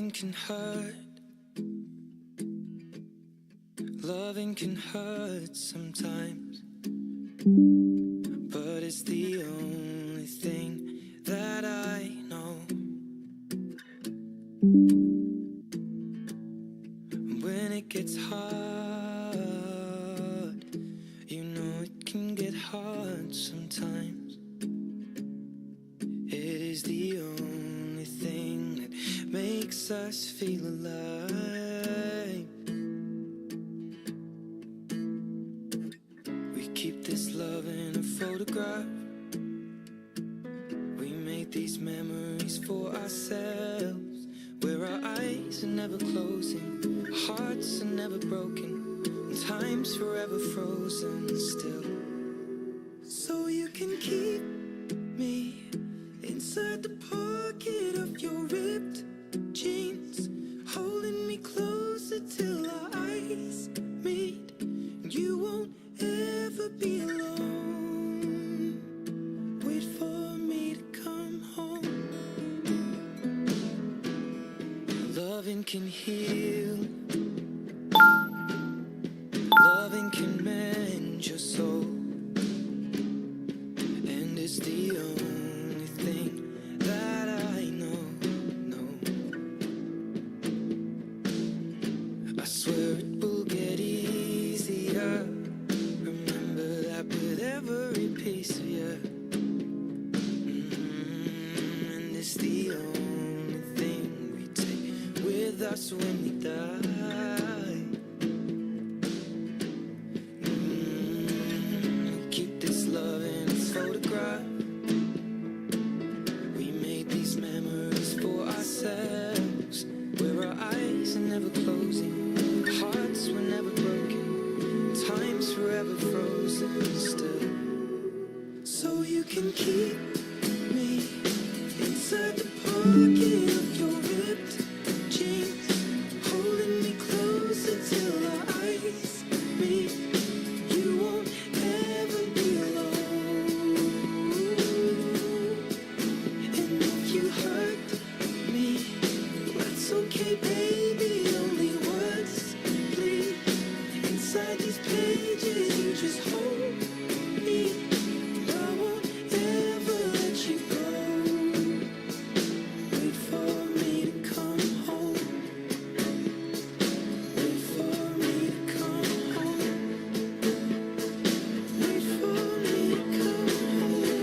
Loving can hurt. Loving can hurt sometimes, but it's the only thing that I know. When it gets hard, you know it can get hard sometimes. It is the only thing that makes us feel alive. We keep this love in a photograph. We make these memories for ourselves, where our eyes are never closing, hearts are never broken, and time's forever frozen still. So you can keep me inside the pocket of your ripped jeans, holding me closer till our eyes meet. You won't ever be alone. Wait for me to come home. Loving can heal. Loving can mend your soul. And it's the only thing that I know. I swear it will get easier. Remember that with every piece of you. And it's the only thing we take with us when we die. Keep this love in a photograph. We made these memories for ourselves, where our eyes are never closing, hearts were never broken, time's forever frozen still. So you can keep me inside the pocket of your ripped jeans, holding me closer till our eyes meet. You won't ever be alone. And if you hurt me, that's okay, baby. Only words bleed inside these pages. You just hold me. I won't ever let you go. Wait for me to come home. Wait for me to come home. Wait for me to come home.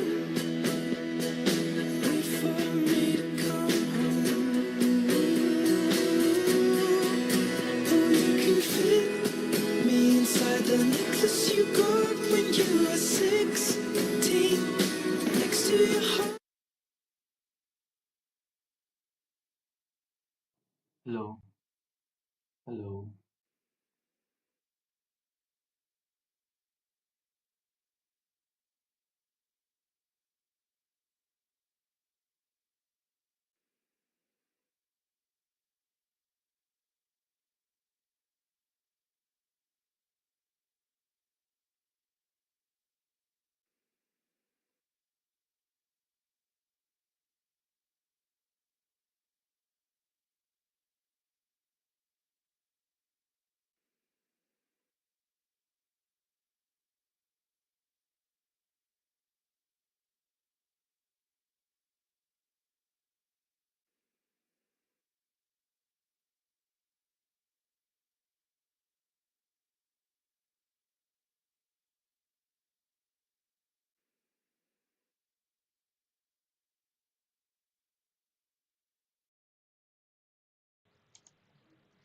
Wait for me to come home. Oh, you can fit me inside the necklace you got when you were 16, next to your heart. Hello, hello.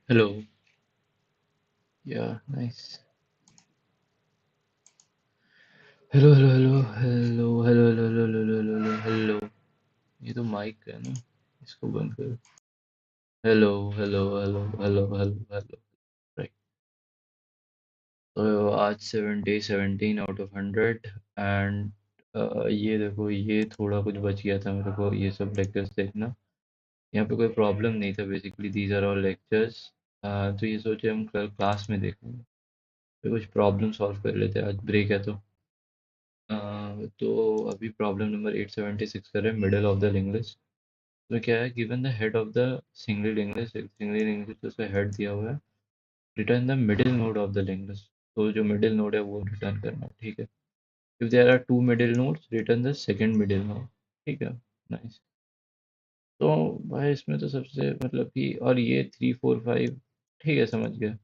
Hello. Yeah, nice. Hello, hello, hello, hello, hello, hello, hello, hello, hello, hello, hello. ये तो mic है ना, इसको बंद करो. Hello, hello, hello, hello, hello, hello. Right. तो आज 17 out of 100 and ये देखो, ये थोड़ा कुछ बच गया था मेरे को, ये सब लेक्चर्स देखना. यहाँ पे कोई प्रॉब्लम नहीं था, basically these are all lectures. तो ये सोचे हम कल क्लास में देखेंगे, फिर कुछ प्रॉब्लम सॉल्व कर लेते हैं, आज ब्रेक है तो. तो अभी प्रॉब्लम नंबर 876 करें, middle of the link list. तो क्या है, given the head of the single link list, एक सिंगल लिंक लिस्ट उसका हेड दिया हुआ है, return the middle node of the link list, तो जो मिडिल नोड है वो रिटर्न करना है, ठीक है। If there are two middle nodes, return the second middle node, ठीक है। नाइस। तो भाई इसमें तो सबसे मतलब कि, और ये 3 4 5, ठीक है, समझ गया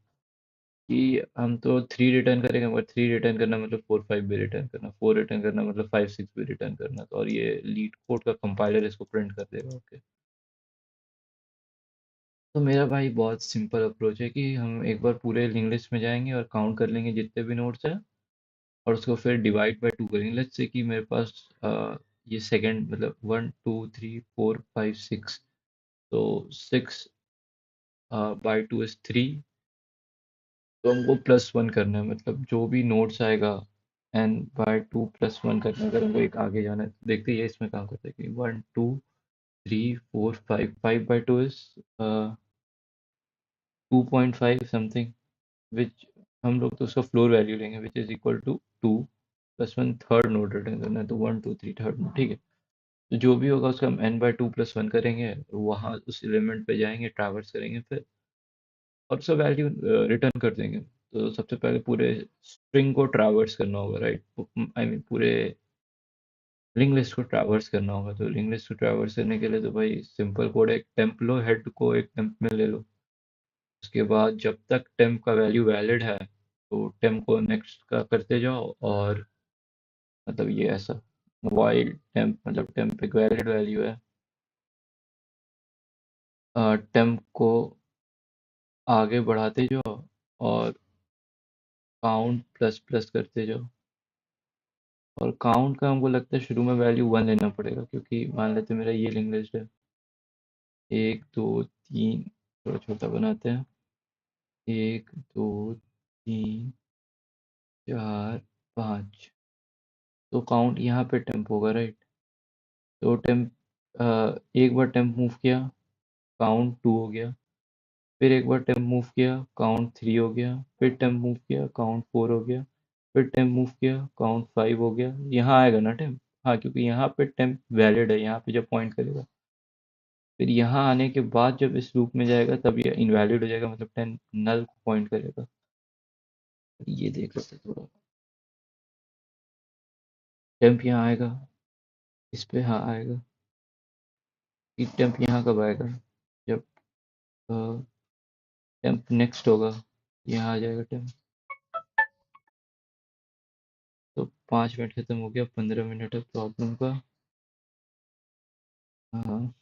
कि हम तो 3 रिटर्न करेंगे, मगर 3 रिटर्न करना मतलब 4 5 भी रिटर्न करना, 4 रिटर्न करना मतलब 5 6 भी रिटर्न करना, तो और ये लीड कोड का कंपाइलर इसको प्रिंट कर देगा, ओके। तो मेरा भाई बहुत सिंपल अप्रोच है कि हम एक बार पूरे लिंक लिस्ट में जाएंगे और काउंट कर लेंगे जितने भी नोड्स हैं, और उसको फिर डिवाइड बाय 2 करेंगे। लेट्स से कि मेरे पास ये सेकंड मतलब 1 2 3 4 5 6, तो 6/2 is 3, तो हमको +1 करना है, मतलब जो भी नोट्स आएगा n/2 +1 करना है, अगर हमको एक आगे जाना है। देखते हैं ये इसमें काम करता है कि 1 2 3 4 5, 5/2 is 2.5 समथिंग, विच हम लोग तो उसका फ्लोर वैल्यू लेंगे, which is equal to 2 +1, third node return करना है, तो 1 2 3 थर्ड नोड, ठीक है। तो जो भी होगा उसका हम n/2 +1 करेंगे, वहाँ उस एलिमेंट पे जाएंगे, ट्रैवर्स करेंगे फिर, और उसका वैल्यू रिटर्न कर देंगे। तो सबसे पहले पूरे स्ट्रिंग को ट्रैवर्स करना होगा, राइट, आई मीन पूरे लिंक लिस्ट को ट्रैवर्स करना होगा। तो लिंक लिस्ट को ट्रैवर्स करने के लिए तो भाई सिंपल कोड है, एक टेम्प लो, हेड को एक टेम्प में ले लो, उसके बाद जब तक टेम्प का वैल्यू वैलिड है तो टेम्प को नेक्स्ट का करते जाओ, और मतलब ये ऐसा वाइल टेम्प, मतलब टेम्प एक वैलिड वैल्यू है, टेम्प को आगे बढ़ाते जाओ और काउंट प्लस प्लस करते जाओ। और काउंट का हमको लगता है शुरू में वैल्यू 1 लेना पड़ेगा, क्योंकि मान लेते मेरा ये लिंक लिस्ट है, 1 2 3, थोड़ा छोटा बनाते हैं, 1 2 3 4 5, तो काउंट यहाँ पे टेम्प होगा, राइट। तो टेम्प, एक बार टेम्प मूव किया, काउंट 2 हो गया, फिर एक बार टेम्प मूव किया, काउंट 3 हो गया, फिर टेम्प मूव किया, काउंट 4 हो गया, फिर टेम्प मूव किया, काउंट 5 हो गया, यहाँ आएगा ना टेम्प। हाँ, क्योंकि यहाँ पे टेम्प वैलिड है, यहाँ पे जब पॉइंट करेगा, फिर यहाँ आने के बाद जब इस लूप में जाएगा तब ये इनवैलिड हो जाएगा, मतलब 10 नल को पॉइंट करेगा। ये देख लेते हैं थोड़ा, टेम्प यहाँ आएगा, इस पे हाँ आएगा, ये टेम्प यहाँ कब आएगा, जब टेम्प नेक्स्ट होगा, यहाँ आ जाएगा टेम्प। तो 5 मिनट खत्म हो गया, 15 मिनट है प्रॉब्लम का। हाँ,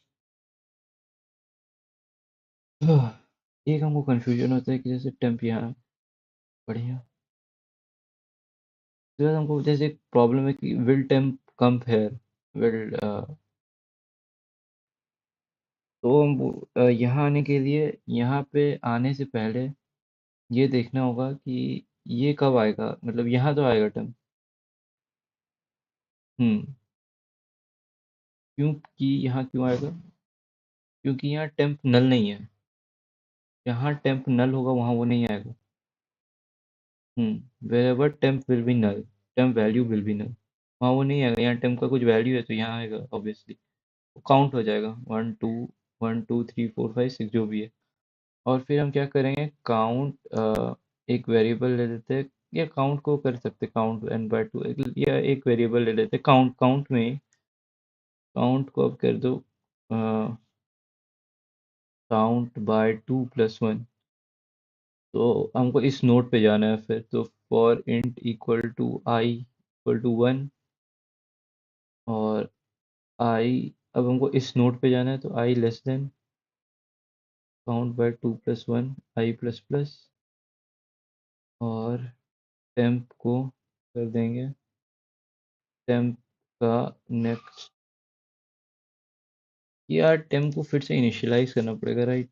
एक हमको कंफ्यूजन होता है कि जैसे टेम्प यहाँ, बढ़िया, तो यार हमको जैसे एक प्रॉब्लम है कि will temp come here, will, तो हम यहाँ आने के लिए, यहाँ पे आने से पहले ये देखना होगा कि ये कब आएगा, मतलब यहाँ तो आएगा टेम्प। हम्म, क्योंकि यहाँ क्यों आएगा, क्योंकि यहाँ टेम्प नल नहीं है, जहाँ टेम्प नल होगा वहाँ वो नहीं आएगा। Wherever temp will be null, temp value will be null, वहाँ वो नहीं आएगा। यहाँ टेम्प का कुछ वैल्यू है तो यहाँ आएगा ऑब्वियसली, वो काउंट हो जाएगा, 1 2 1 2 3 4 5 6 जो भी है। और फिर हम क्या करेंगे, काउंट, एक वेरिएबल ले लेते हैं, या काउंट को कर सकते, काउंट n/2, या एक वेरिएबल ले लेते, काउंट, काउंट में काउंट को अब कर दो count/2 + 1, तो हमको इस नोड पे जाना है फिर, तो for int equal to i equal to 1, और आई, अब हमको इस नोड पे जाना है, तो आई लेस देन count/2 + 1 आई प्लस प्लस, और टेम्प को कर देंगे, टेम्प का नेक्स्ट, यार टेम्प को फिर से इनिशियलाइज करना पड़ेगा, राइट,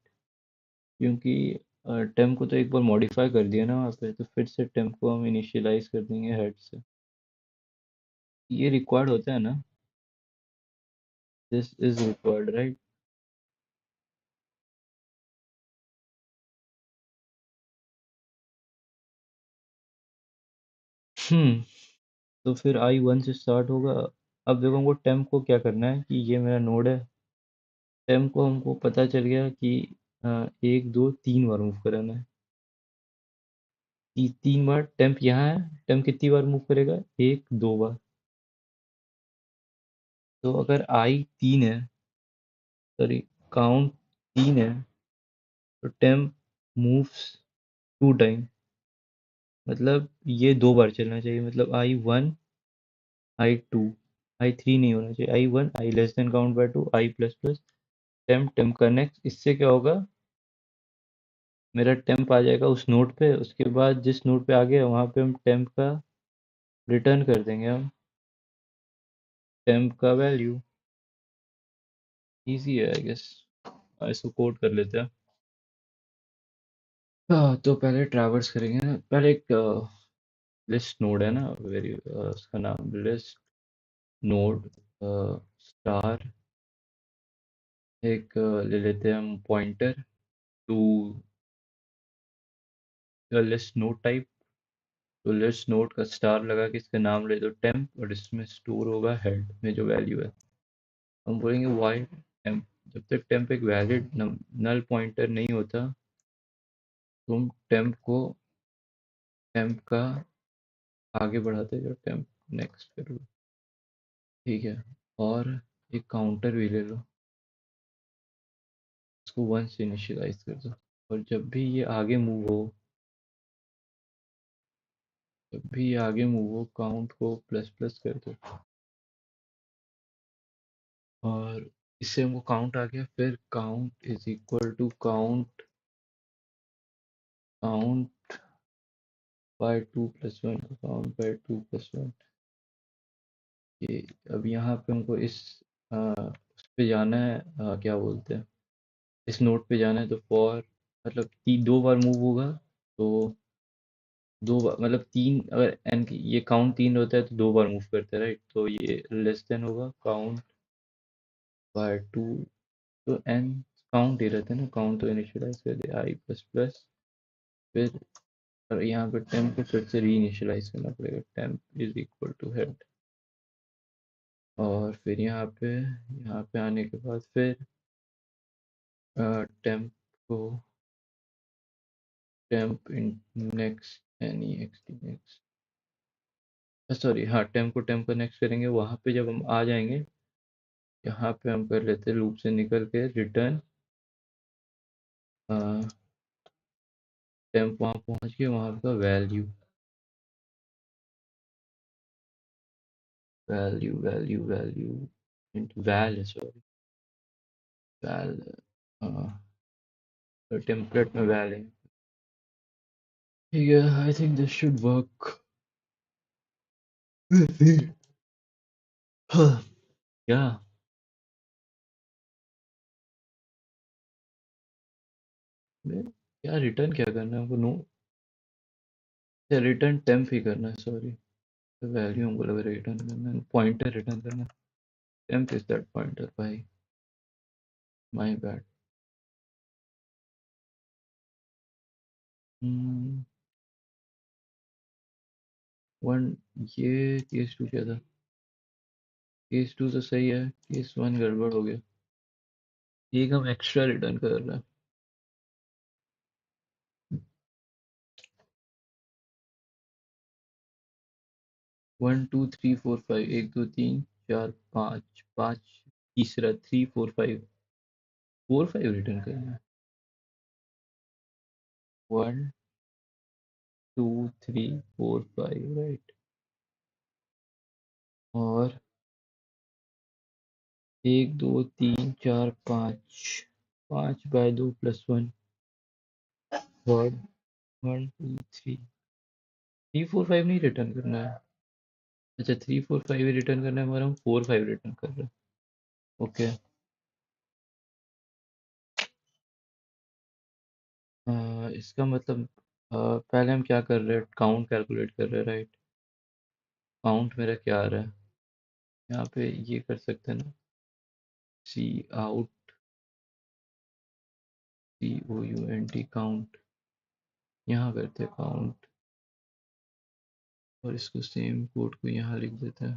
क्योंकि टेम्प को तो एक बार मॉडिफाई कर दिया ना वहाँ पे, तो फिर से टेम्प को हम इनिशियलाइज कर देंगे हेड से। ये रिक्वायर्ड होता है ना, दिस इज रिक्वायर्ड, राइट। हम्म, तो फिर आई 1 से स्टार्ट होगा। अब देखो हमको टेम्प को क्या करना है कि ये मेरा नोड है, टेम्प को हमको पता चल गया कि 1 2 3 बार मूव कराना है। 3 बार टेम्प यहाँ है। टेम्प कितनी बार मूव करेगा? 1 2 बार। तो अगर आई 3 है, सॉरी, काउंट 3 है, तो टेम्प मूव्स 2 टाइम। मतलब ये 2 बार चलना चाहिए। मतलब I1 I2 I3 नहीं होना चाहिए। I1 I less than count by 2 I plus plus temp temp का नेक्स्ट। इससे क्या होगा? मेरा टेम्प आ जाएगा उस नोड पे। उसके बाद जिस नोड पे आ गया वहां पे हम टेम्प का रिटर्न कर देंगे हम टेम्प का वैल्यू। इजी है आई गेस। इसको कोड कर लेते हैं। हाँ, तो पहले ट्रैवर्स करेंगे ना। पहले एक लिस्ट नोड है ना, वेरी उसका नाम लिस्ट नोड स्टार। एक ले लेते हैं हम pointer to list node type. तो लिस्ट नोड का स्टार लगा के इसका नाम ले दो टेम्प, और इसमें स्टोर होगा हेड में जो वैल्यू है। हम बोलेंगे वाई टेम्प। जब तक टेम्प एक वैलिड नल पॉइंटर नहीं होता, तुम टेम्प को टेम्प का आगे बढ़ाते जाओ, टेम्प नेक्स्ट करो। ठीक है। और एक काउंटर भी ले लो, इसको 1 से इनिशियलाइज कर दो। और जब भी ये आगे मूव हो, जब भी ये आगे मूव हो, काउंट को प्लस प्लस कर दो। और इससे हमको काउंट आ गया। फिर count is equal to count count by 2 + 1। Count by 2 + 1। ये अब यहाँ पे हमको इस उस पे जाना है, क्या बोलते हैं, इस नोट पे जाना है। तो फॉर मतलब 2 बार मूव होगा। तो 2 बार मतलब 3, अगर एन की ये काउंट 3 होता है तो 2 बार मूव करते हैं, राइट? तो ये लेस देन होगा काउंट बाय 2। तो एन काउंट ही रहता है ना, काउंट तो इनिशियलाइज कर दे आई प्लस प्लस। फिर और यहाँ पे टेम्प को फिर से री इनिशियलाइज करना पड़ेगा, temp is equal to head. और फिर यहाँ पे आने के बाद फिर टेम्प को टेम्प इन नेक्स्ट एनी एक्सटी नेक्स्ट, सॉरी, हाँ, टेम्प को टेम्प का नेक्स्ट करेंगे। वहाँ पे जब हम आ जाएंगे, यहाँ पे हम कर लेते हैं लूप से निकल के रिटर्न टेम्प। वहाँ पहुँच के वहाँ का value value value value into val, sorry, val, template में वैल है। ठीक है, I think this should work. क्या क्या रिटर्न क्या करना है हमको? नो, रिटर्न टेम्प ही करना है, सॉरी। वैल्यू हमको लगा रिटर्न करना है, पॉइंटर रिटर्न करना है। टेम्प इज दैट पॉइंटर भाई, माय बैड। वन, ये केस 2 क्या था? केस 2 तो सही है, केस 1 गड़बड़ हो गया। एक हम एक्स्ट्रा रिटर्न कर रहे हैं। 1 2 3 4 5, 1 2 3 4 5 5। तीसरा 3 4 5 रिटर्न करना है। 1 2 3 4 5, राइट। और 1 2 3 4 5, 5/2 + 1। और 1 2 3 3 4 5 नहीं रिटर्न करना है। अच्छा, 3 4 5 ही रिटर्न करना है हमारा। हम 4 5 रिटर्न कर रहे हैं। ओके। इसका मतलब पहले हम क्या कर रहे हैं? काउंट कैलकुलेट कर रहे हैं, राइट? काउंट मेरा क्या आ रहा है? यहाँ पे ये कर सकते हैं ना, सी आउट COUNT काउंट। यहाँ करते हैं काउंट, और इसको सेम कोड को यहाँ लिख देते हैं,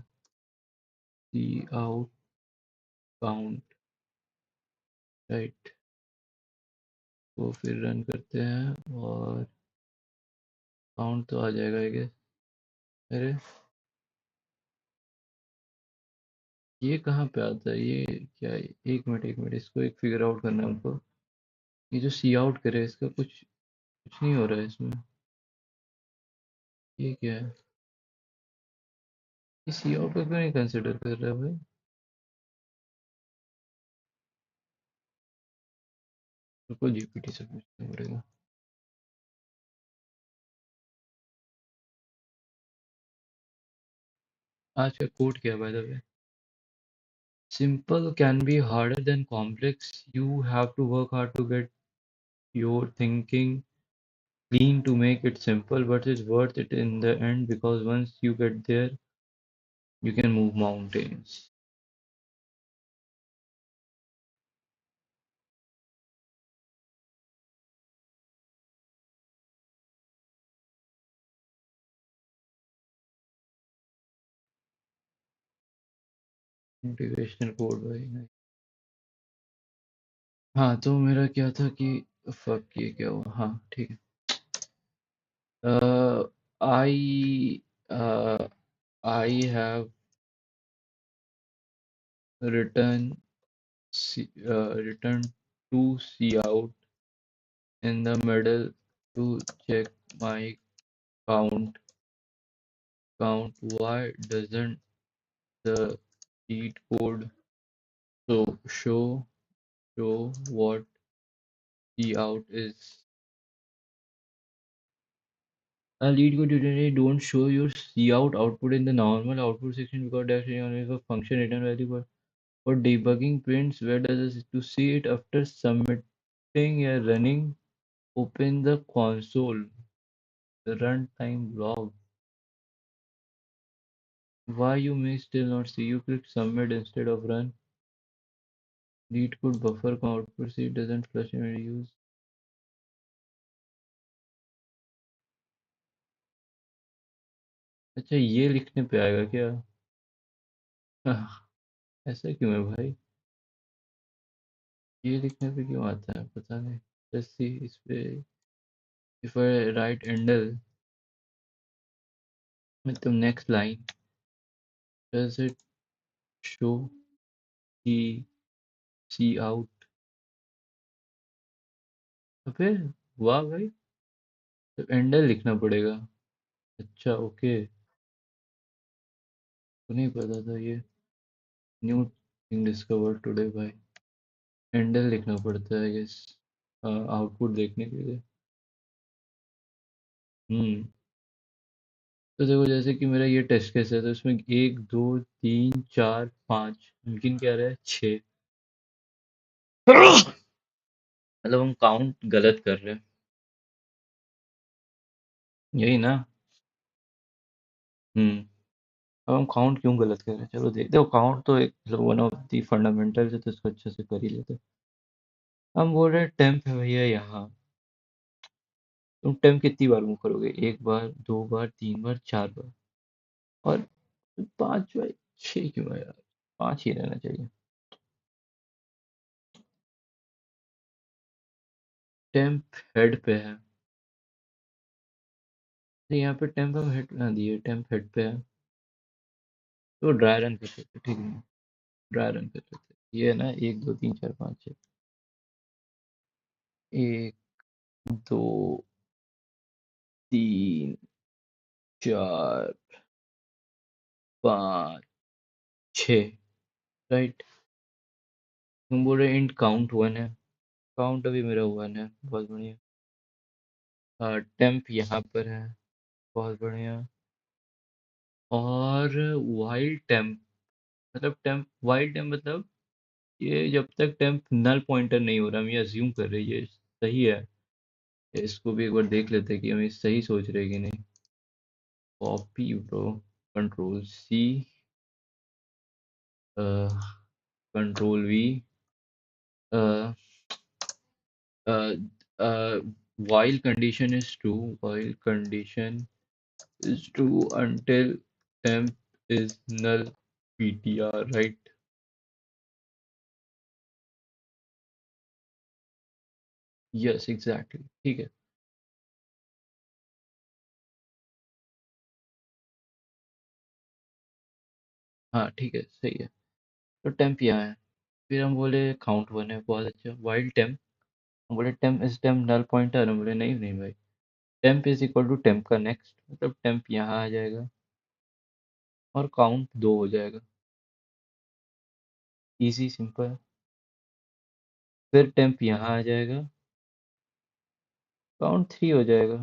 सी आउट काउंट। राइट। वो फिर रन करते हैं और काउंट तो आ जाएगा आई गेस। अरे ये कहाँ पे आता है, ये क्या है? एक मिनट इसको एक फिगर आउट करना है हमको। ये जो सी आउट करे इसका कुछ कुछ नहीं हो रहा है इसमें। ये क्या है? ये सी आउट को क्यों नहीं कंसिडर कर रहा है भाई? रुको जीपीटी से पूछना पड़ेगा। आज का कोड क्या है by the way? Simple can be harder than complex. You have to work hard to get your thinking clean to make it simple, but it's worth it in the end because once you get there, you can move mountains. Motivational quote भाई। हाँ तो मेरा क्या था कि fuck ये क्या हुआ, हाँ ठीक है। I uh, I have written to see out in the middle to check my count. Why doesn't the cheat code so show what the out is? A lead code usually don't show your cout output in the normal output section because that's only a function return value. But for debugging prints, where does it to see it after submitting a running? Open the console, the runtime log. Why you may still not see? You click submit instead of run. Lead code buffer का output see it doesn't flush when use. अच्छा ये लिखने पे आएगा क्या? ऐसा क्यों है भाई? ये लिखने पे क्यों आता है पता नहीं। Let's see इस पे if I write endl मतलब next line does it show the see out? तो फिर वाह भाई, तो endl लिखना पड़ेगा। अच्छा ओके, तो नहीं पता था ये, न्यू थिंग डिस्कवर्ड टुडे भाई। endl लिखना पड़ता है गेस आउटपुट देखने के लिए। हम्म। तो देखो जैसे कि मेरा ये टेस्ट केस है तो इसमें 1 2 3 4 5 लेकिन क्या रहा है 6। मतलब हम काउंट गलत कर रहे हैं, यही ना? हम्म। अब हम काउंट क्यों गलत कर रहे हैं, चलो देख, देखो काउंट तो एक वन ऑफ दी फंडामेंटल है तो इसको अच्छे से कर ही लेते हैं। हम बोल रहे हैं टेम्प है भैया यहाँ। तुम टेम्प कितनी बार मूव करोगे, 1 बार 2 बार 3 बार 4 बार, और 5 बार 6 क्यों है यार, 5 ही रहना चाहिए। टेम्प हेड पे है, तो यहाँ पे टेम्प हम हेड ना दिए, टेम्प हेड पे है तो ड्राई रन कर सकते, ठीक है? ड्राई रन कर सकते, ये है ना 1 2 3 4 5 6। 1 2 3 4 5 6, राइट। तुम बोल रहे इंट काउंट 1 है, काउंट अभी मेरा 1 है, बहुत बढ़िया। टेम्प यहाँ पर है, बहुत बढ़िया। और वाइल्ड टेम्प, मतलब टेम्प वाइल्ड टेम्प मतलब ये जब तक टेम्प नल पॉइंटर नहीं हो रहा, हम ये अज्यूम कर रहे हैं ये सही है। इसको भी एक बार देख लेते हैं कि हम ये सही सोच रहे हैं कि नहीं। Copy bro, control C, control V, while condition is true, while condition is true until temp is null ptr, right? Yes exactly, ठीक है। हाँ ठीक है, सही है। तो टेम्प यहाँ है। फिर हम बोले काउंट वन है, बहुत अच्छा। वाइल टेम्प, हम बोले temp is temp null pointer, हम बोले नहीं नहीं भाई, temp is equal to temp का नेक्स्ट, मतलब टेम्प यहाँ आ जाएगा और काउंट दो हो जाएगा। Easy simple. फिर टेम्प यहाँ आ जाएगा, काउंट थ्री हो जाएगा।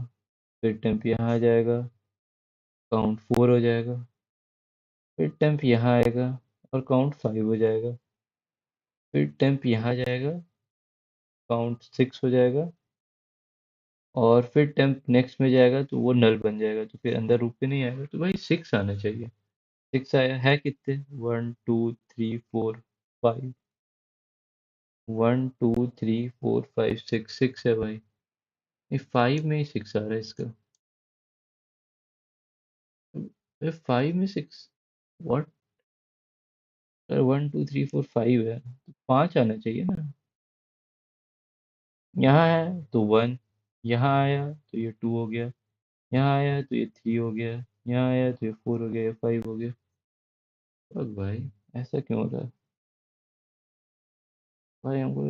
फिर टेम्प यहाँ आ जाएगा, काउंट फोर हो जाएगा। फिर टेम्प यहाँ आएगा और काउंट फाइव हो जाएगा। फिर टेम्प यहाँ जाएगा, काउंट सिक्स हो जाएगा। और फिर टेम्प नेक्स्ट में जाएगा तो वो नल बन जाएगा, तो फिर अंदर रुक के नहीं आएगा, तो भाई सिक्स आना चाहिए। सिक्स आया है कितने, one two three four five. One two three four five six, six है भाई। ये फाइव में ही सिक्स आ रहा है इसका। फाइव में six, what. One two three four five है तो पाँच आना चाहिए ना। यहाँ है तो वन, यहाँ आया तो ये टू हो गया, यहाँ आया तो ये थ्री हो गया, यहाँ आया तो ये फोर हो गया, ये फाइव हो गया। अब भाई ऐसा क्यों हो रहा है भाई, हमको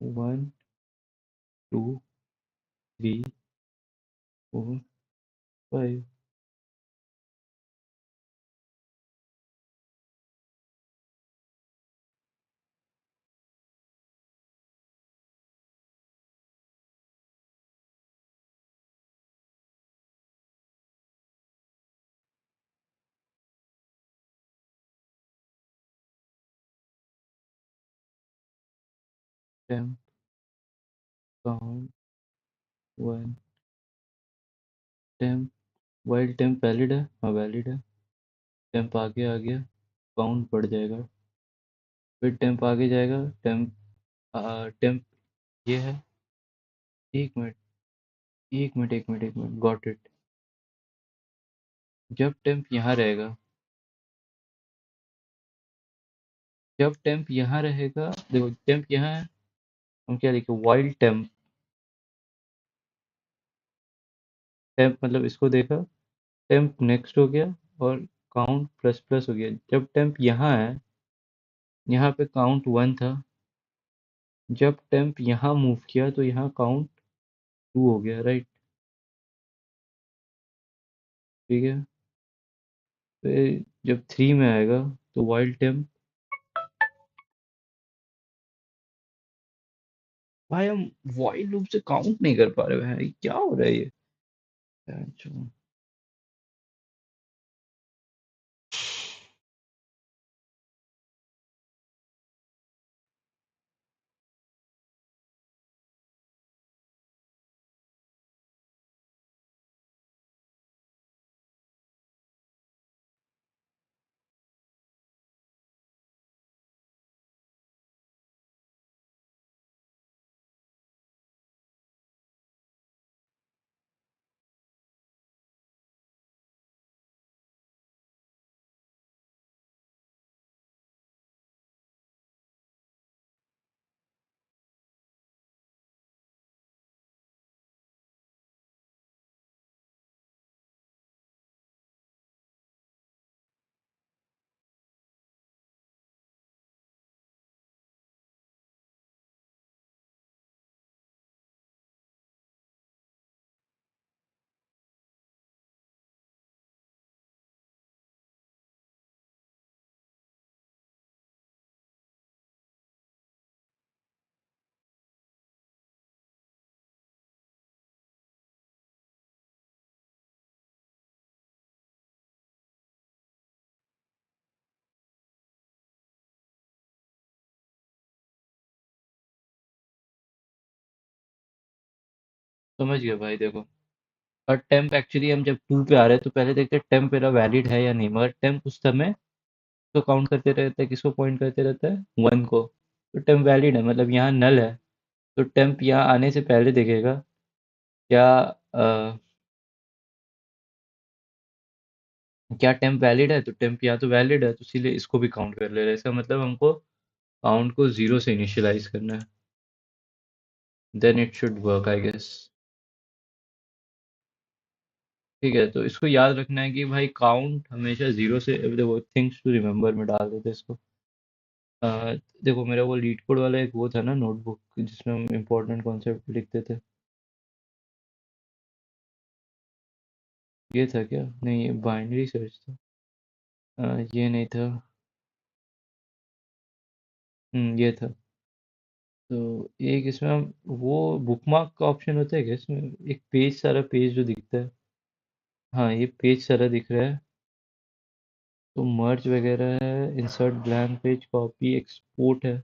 one two three four five. Temp count one, temp while temp valid है, हाँ वैलिड है। टेम्प आगे आ गया, काउंट बढ़ जाएगा। फिर टेम्प आगे जाएगा, टेम्प टेम्प ये है। एक मिनट, एक मिनट, एक मिनट, एक मिनट, गॉट इट। जब टेम्प यहाँ रहेगा, जब टेम्प यहाँ रहेगा, देखो टेम्प यहाँ है, हम क्या लिखे, वाइल टेम्प। टेम्प मतलब इसको देखा, टेम्प नेक्स्ट हो गया और काउंट प्लस प्लस हो गया। जब टेम्प यहाँ है, यहाँ पे काउंट वन था, जब टेम्प यहाँ मूव किया तो यहाँ काउंट टू हो गया, राइट। ठीक है। फिर जब थ्री में आएगा तो वाइल टेम्प, भाई हम वाइल लूप से काउंट नहीं कर पा रहे हैं, क्या हो रहा है ये। अच्छा, समझ गया भाई। देखो, और टेम्प एक्चुअली हम जब टू पे आ रहे हैं तो पहले देखते हैं टेम्प मेरा वैलिड है या नहीं, मगर टेम्प उस समय तो काउंट करते रहता है, किसको पॉइंट करते रहता है, वन को। तो टेम्प वैलिड है, मतलब यहाँ नल है। तो टेम्प यहाँ आने से पहले देखेगा क्या, क्या टेम्प वैलिड है, तो टेम्प यहाँ तो वैलिड है, तो इसीलिए इसको भी काउंट कर ले रहे हैं। इसका मतलब हमको काउंट को जीरो से इनिशियलाइज करना है। Then it should work I guess. ठीक है, तो इसको याद रखना है कि भाई काउंट हमेशा जीरो से, देखो थिंग्स टू रिमेम्बर में डाल देते हैं इसको। अ, देखो मेरा वो लीड कोड वाला एक वो था ना नोटबुक, जिसमें हम इम्पोर्टेंट कॉन्सेप्ट लिखते थे। ये था क्या? नहीं, ये बाइनरी सर्च था। ये नहीं था। ये था। तो एक इसमें हम वो बुकमार्क का ऑप्शन होता है क्या इसमें? एक पेज, सारा पेज जो दिखता है। हाँ, ये पेज सारा दिख रहा है। तो मर्ज वगैरह है, insert blank page, copy, export है।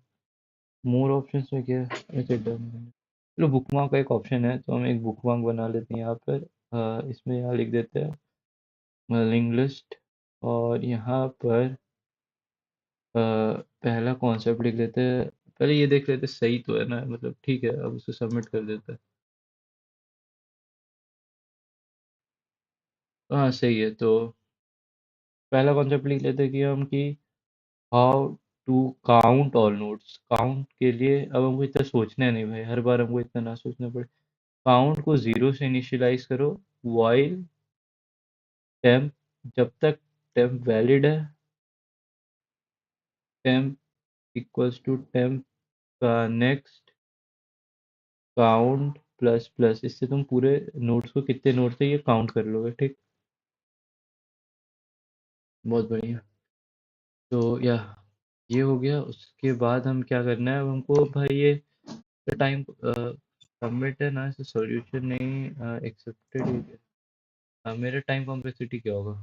मोर ऑप्शंस में क्या है? अच्छा डन। चलो बुकमार्क का एक ऑप्शन है, तो हम एक बुकमार्क बना लेते हैं यहाँ पर। इसमें यहाँ लिख देते हैं लिंक लिस्ट। और यहाँ पर पहला कॉन्सेप्ट लिख लेते हैं। पहले ये देख लेते हैं सही तो है ना, मतलब ठीक है, अब उसे सबमिट कर देते हैं। हाँ सही है। तो पहला कॉन्सेप्ट लिख लेते हैं कि हम कि how to count all nodes. Count के लिए अब हमको इतना सोचना है नहीं भाई, हर बार हमको इतना ना सोचना पड़े। काउंट को जीरो से इनिशियलाइज करो, वाइल टेम्प, जब तक टेम्प वैलिड है। टेम्प इक्वल्स टू टेम्प का नेक्स्ट काउंट प्लस प्लस। इससे तुम पूरे नोट्स को कितने नोट्स है ये काउंट कर लोगे। ठीक, बहुत बढ़िया। तो या ये हो गया। उसके बाद हम क्या करना है, अब हमको भाई ये टाइम सबमिट है ना, इसे सॉल्यूशन नहीं एक्सेप्टेड। मेरा टाइम कॉम्प्लेक्सिटी क्या होगा?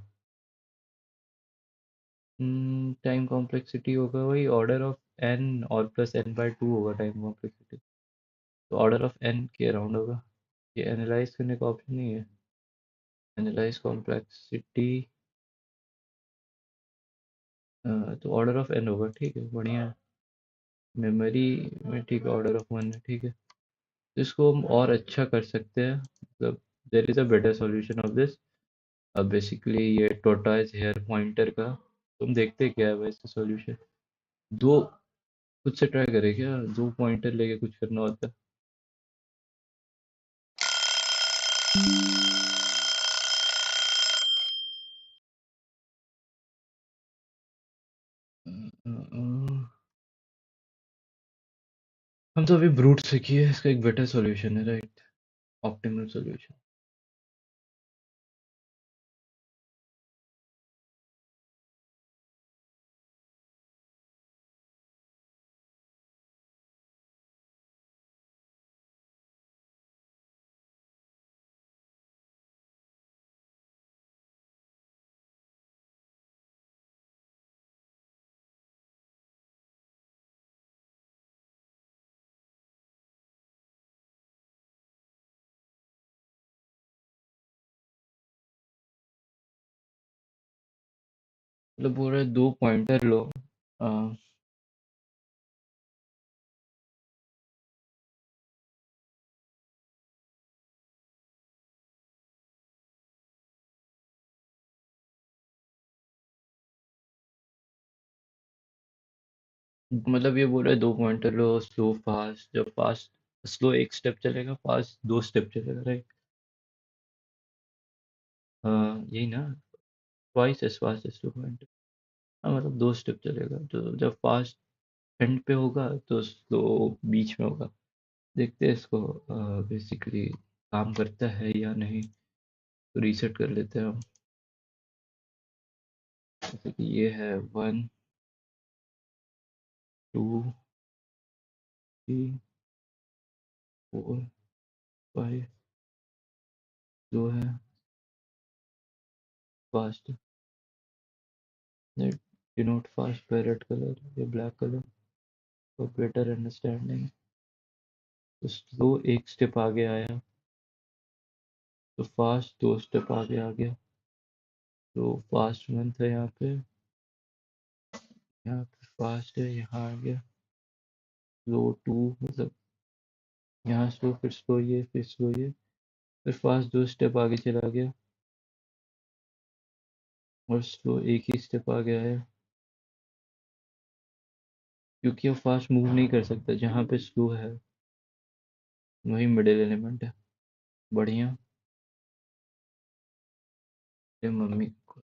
टाइम कॉम्प्लेक्सिटी होगा वही ऑर्डर ऑफ एन और प्लस एन बाई टू होगा टाइम कॉम्प्लेक्सिटी। तो ऑर्डर ऑफ एन के अराउंड होगा। ये एनालाइज करने का ऑप्शन नहीं है। एनालाइज कॉम्प्लेक्सिटी, तो ऑर्डर ऑफ एन होगा। ठीक है, बढ़िया है। मेमोरी में ठीक है, ऑर्डर ऑफ वन है। ठीक है, तो इसको हम और अच्छा कर सकते हैं, मतलब there is a better solution of this. अब बेसिकली ये टोटाइज हेयर पॉइंटर का तुम देखते क्या है वैसे सॉल्यूशन। दो, खुद से ट्राई करें क्या? दो पॉइंटर लेके कुछ करना होता है। हम तो अभी ब्रूट सीखिए, इसका एक बेटर सॉल्यूशन है, राइट? Optimal solution. मतलब बोल रहे दो पॉइंटर लो। अ, मतलब ये बोल रहे दो पॉइंटर लो, स्लो फास्ट। जब फास्ट स्लो एक स्टेप चलेगा, फास्ट दो स्टेप चलेगा, राइट? यही ना, twice as fast as two pointer. हाँ, मतलब दो स्टेप चलेगा, तो जब फास्ट एंड पे होगा तो स्लो बीच में होगा। देखते हैं इसको बेसिकली काम करता है या नहीं। तो रीसेट कर लेते हैं हम। जैसे कि ये है 1 2 3 4 5। जो है fast, denote fast by red colour या black colour for better understanding. तो स्लो एक स्टेप आगे आया, तो फास्ट दो स्टेप आगे आ गया। तो फास्ट वन था यहाँ पे, यहाँ पे फास्ट है, यहाँ आ गया स्लो टू। मतलब यहाँ स्लो, फिर स्लो ये, फिर स्लो ये, फिर फास्ट दो स्टेप आगे चला गया, और स्लो एक ही स्टेप आगे आया। क्योंकि अब फास्ट मूव नहीं कर सकता जहाँ पे स्लो है। वही मिडिल एलिमेंट है। बढ़िया। ये मम्मी को।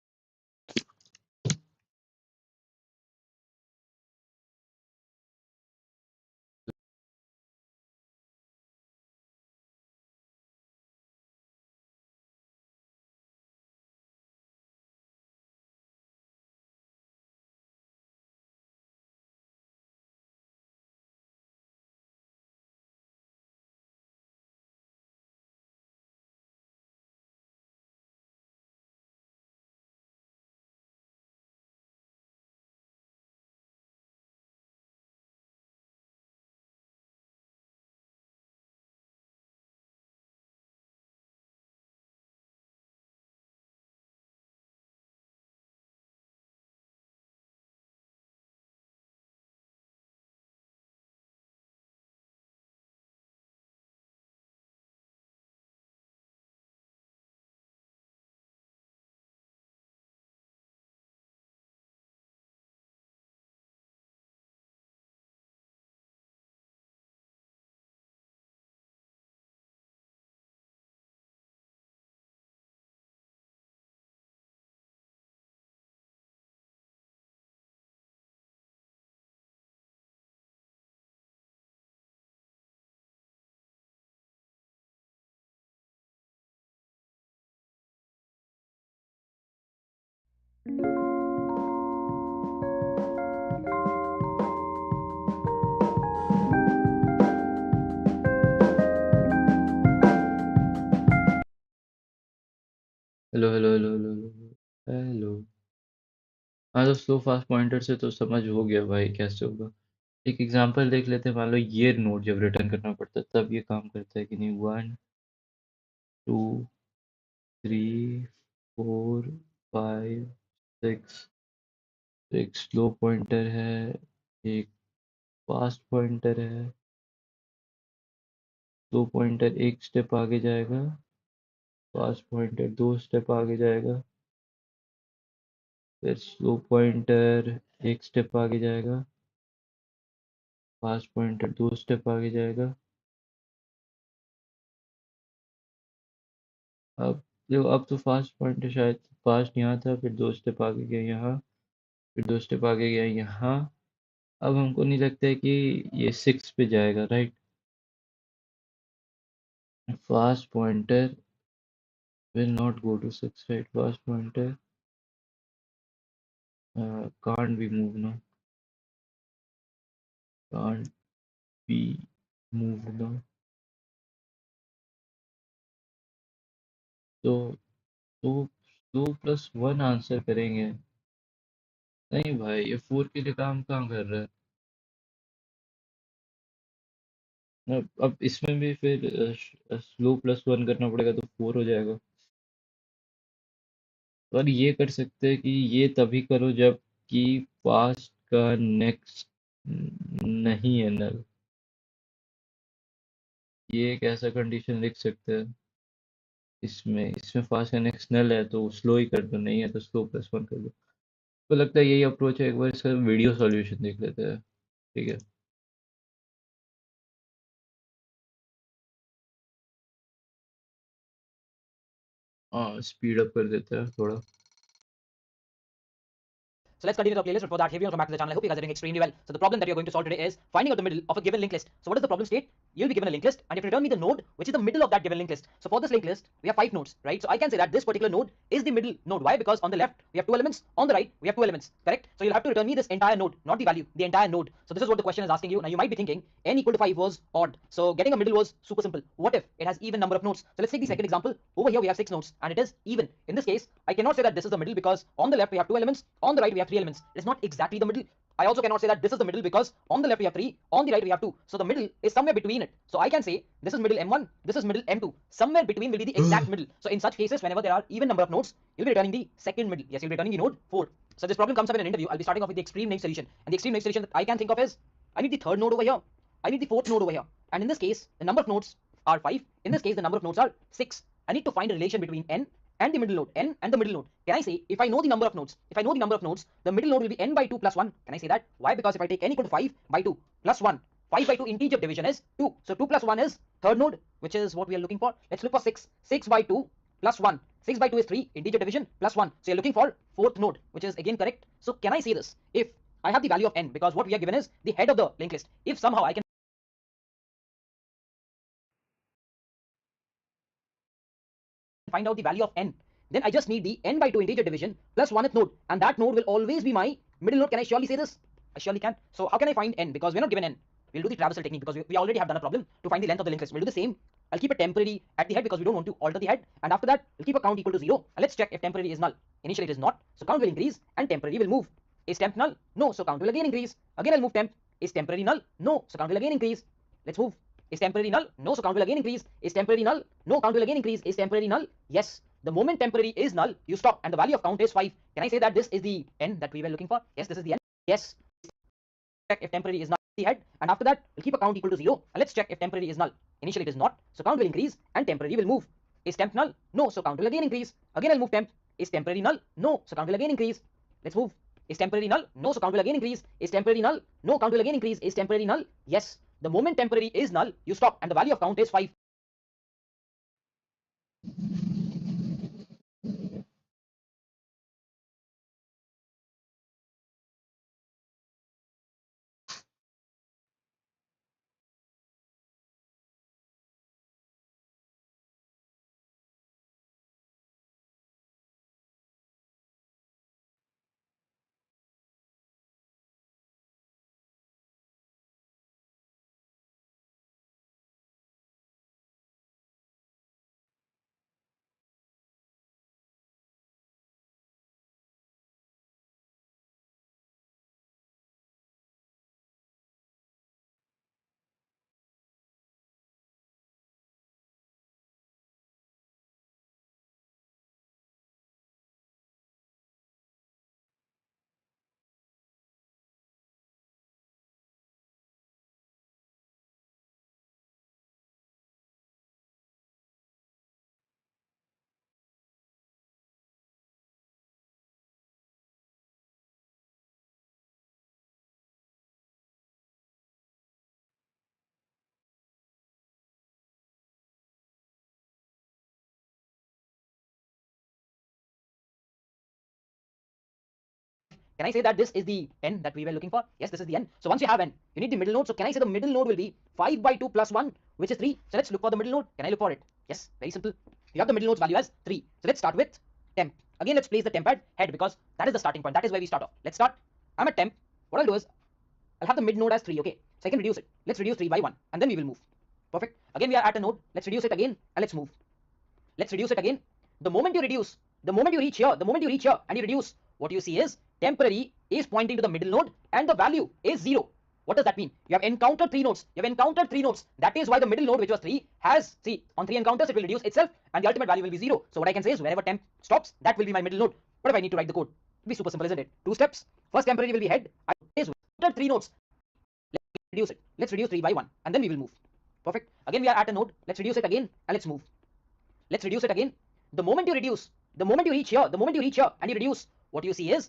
Hello hello hello hello hello hello. हाँ तो स्लो फास्ट पॉइंटर से तो समझ हो गया भाई कैसे होगा। एक एग्जांपल देख लेते हैं। मान लो ये नोड जब रिटर्न करना पड़ता है तब ये काम करता है कि नहीं। 1 2 3 4 5 6। एक स्लो पॉइंटर है, एक फास्ट पॉइंटर है। स्लो पॉइंटर एक स्टेप आगे जाएगा, फास्ट पॉइंटर 2 स्टेप आगे जाएगा। फिर स्लो पॉइंटर एक स्टेप आगे जाएगा, फास्ट पॉइंटर 2 स्टेप आगे जाएगा। अब देखो, अब तो फास्ट पॉइंटर शायद फास्ट यहाँ था, फिर 2 स्टेप आगे गया यहाँ, फिर 2 स्टेप आगे गया यहाँ। अब हमको नहीं लगता है कि ये 6 पे जाएगा, right. Fast pointer will not go to 6, right? Fast pointer can't be moved now, can't be moved now. तो तो 2+1 आंसर करेंगे। नहीं भाई, ये 4 के लिए काम कहाँ कर रहा है। अब इसमें भी फिर स्लो +1 करना पड़ेगा तो 4 हो जाएगा। और ये कर सकते हैं कि ये तभी करो जब कि पास्ट का नेक्स्ट नहीं है नल। ये एक ऐसा कंडीशन लिख सकते हैं। इसमें फास्ट का नेक्स्ट नल है तो स्लो ही कर दो, नहीं है तो स्लो +1 कर दो। तो लगता है यही अप्रोच है। एक बार इसका वीडियो सॉल्यूशन देख लेते हैं। ठीक है। हाँ, स्पीड अप कर देते हैं थोड़ा। So let's continue the playlist. But for that, here we welcome back to the channel. I hope you guys are doing extremely well. So the problem that we are going to solve today is finding out the middle of a given linked list. So what does the problem state? You'll be given a linked list, and you have to return me the node which is the middle of that given linked list. So for this linked list, we have 5 nodes, right? So I can say that this particular node is the middle node. Why? Because on the left we have 2 elements, on the right we have 2 elements, correct? So you'll have to return me this entire node, not the value, the entire node. So this is what the question is asking you. Now you might be thinking n equal to 5 was odd. So getting a middle was super simple. What if it has even number of nodes? So let's take the second example. Over here we have 6 nodes, and it is even. In this case, I cannot say that this is the middle because on the left we have 2 elements, on the right we have 3 elements. It is not exactly the middle. I also cannot say that this is the middle because on the left we have 3, on the right we have 2. So the middle is somewhere between it. So I can say this is middle M1, this is middle M2. Somewhere between will be the exact middle. So in such cases, whenever there are even number of nodes, you'll be returning the second middle. Yes, you'll be returning the node 4. So this problem comes up in an interview. I'll be starting off with the extreme naive solution. And the extreme naive solution that I can think of is, I need the third node over here. I need the fourth node over here. And in this case, the number of nodes are 5. In this case, the number of nodes are 6. I need to find a relation between n and the middle node, n and the middle node. Can I say, if I know the number of nodes, the middle node will be n by 2 plus 1. Can I say that? Why? Because if I take n equal to 5 by 2 plus 1, 5 by 2 integer division is 2. So 2 plus 1 is third node, which is what we are looking for. Let's look for 6. 6 by 2 plus 1. 6 by 2 is 3, integer division plus 1. So you're looking for fourth node, which is again correct. So can I say this? If I have the value of n, because what we are given is the head of the linked list. If somehow I can find out the value of n, then I just need the n by 2 integer division plus 1th node, and that node will always be my middle node. Can I surely say this? I surely can. So how can I find n? Because we're not given n. We'll do the traversal technique because we already have done a problem to find the length of the linked list. We'll do the same. I'll keep a temporary at the head because we don't want to alter the head, and after that we'll keep a count equal to 0, and let's check if temporary is null. Initially it is not, so count will increase and temporary will move. Is temp null? No, so count will again increase. Again I'll move temp. Is temporary null? No, so count will again increase. Let's move. Is temporary null? No, so count will again increase. Is temporary null? No, count will again increase. Is temporary null? Yes. The moment temporary is null, you stop, and the value of count is 5. Can I say that this is the n that we were looking for? Yes, this is the n. Yes. Check if temporary is null the head, and after that we'll keep a count equal to 0, and let's check if temporary is null. Initially it is not, so count will increase and temporary will move. Is temp null? No, so count will again increase. Again I'll move temp. Is temporary null? No, so count will again increase. Let's move. Is temporary null? No, so count will again increase. Is temporary null? No, count will again increase. Is temporary null? Yes. The moment temporary is null, you stop, and the value of count is 5. Can I say that this is the n that we were looking for? Yes, this is the n. So once you have n, you need the middle node. So can I say the middle node will be 5 by 2 plus 1, which is 3. So let's look for the middle node. Can I look for it? Yes, very simple. You have the middle node's value as 3. So let's start with temp. Again, let's place the temp at head because that is the starting point. That is where we start off. Let's start. I'm at temp. What I'll do is I'll have the mid node as 3. Okay, so I can reduce it. Let's reduce 3 by 1, and then we will move. Perfect. Again, we are at a node. Let's reduce it again, and let's move. Let's reduce it again. The moment you reduce, the moment you reach here, and you reduce, what you see is temporary is pointing to the middle node and the value is 0. What does that mean? You have encountered 3 nodes. That is why the middle node, which was 3, has, see, on 3 encounters it will reduce itself and the ultimate value will be 0. So what I can say is wherever temp stops, that will be my middle node. What if I need to write the code? It'll be super simple, isn't it? 2 steps. First temporary will be head. I is encountered 3 nodes. Let's reduce it. Let's reduce 3 by 1 and then we will move. Perfect. Again we are at a node. Let's reduce it again and let's move. Let's reduce it again. The moment you reduce, the moment you reach here and you reduce, what you see is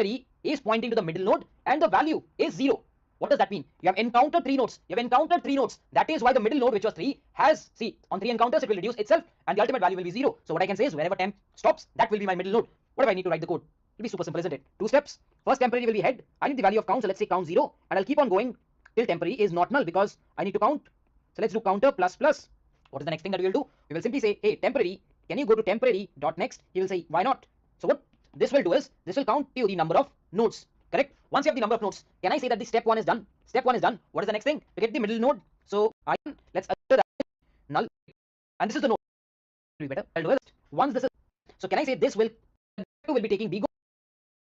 temporary is pointing to the middle node and the value is 0. What does that mean? You have encountered 3 nodes. That is why the middle node, which was 3, has, see, on 3 encounters it will reduce itself and the ultimate value will be 0. So what I can say is wherever temp stops, that will be my middle node. What if I need to write the code? It'll be super simple, isn't it? 2 steps. First temporary will be head. I need the value of count, so let's say count 0, and I'll keep on going till temporary is not null because I need to count. So let's do counter plus plus. What is the next thing that we will do? We will simply say, hey, temporary, can you go to temporary dot next? He will say, why not? So what this will do is, this will count you the number of nodes, correct? Once you have the number of nodes, can I say that the step 1 is done? Step 1 is done. What is the next thing? To get the middle node. So let's assert that null, and this is the node. Will be better. I'll do it. Once this is, so can I say this will be taking B.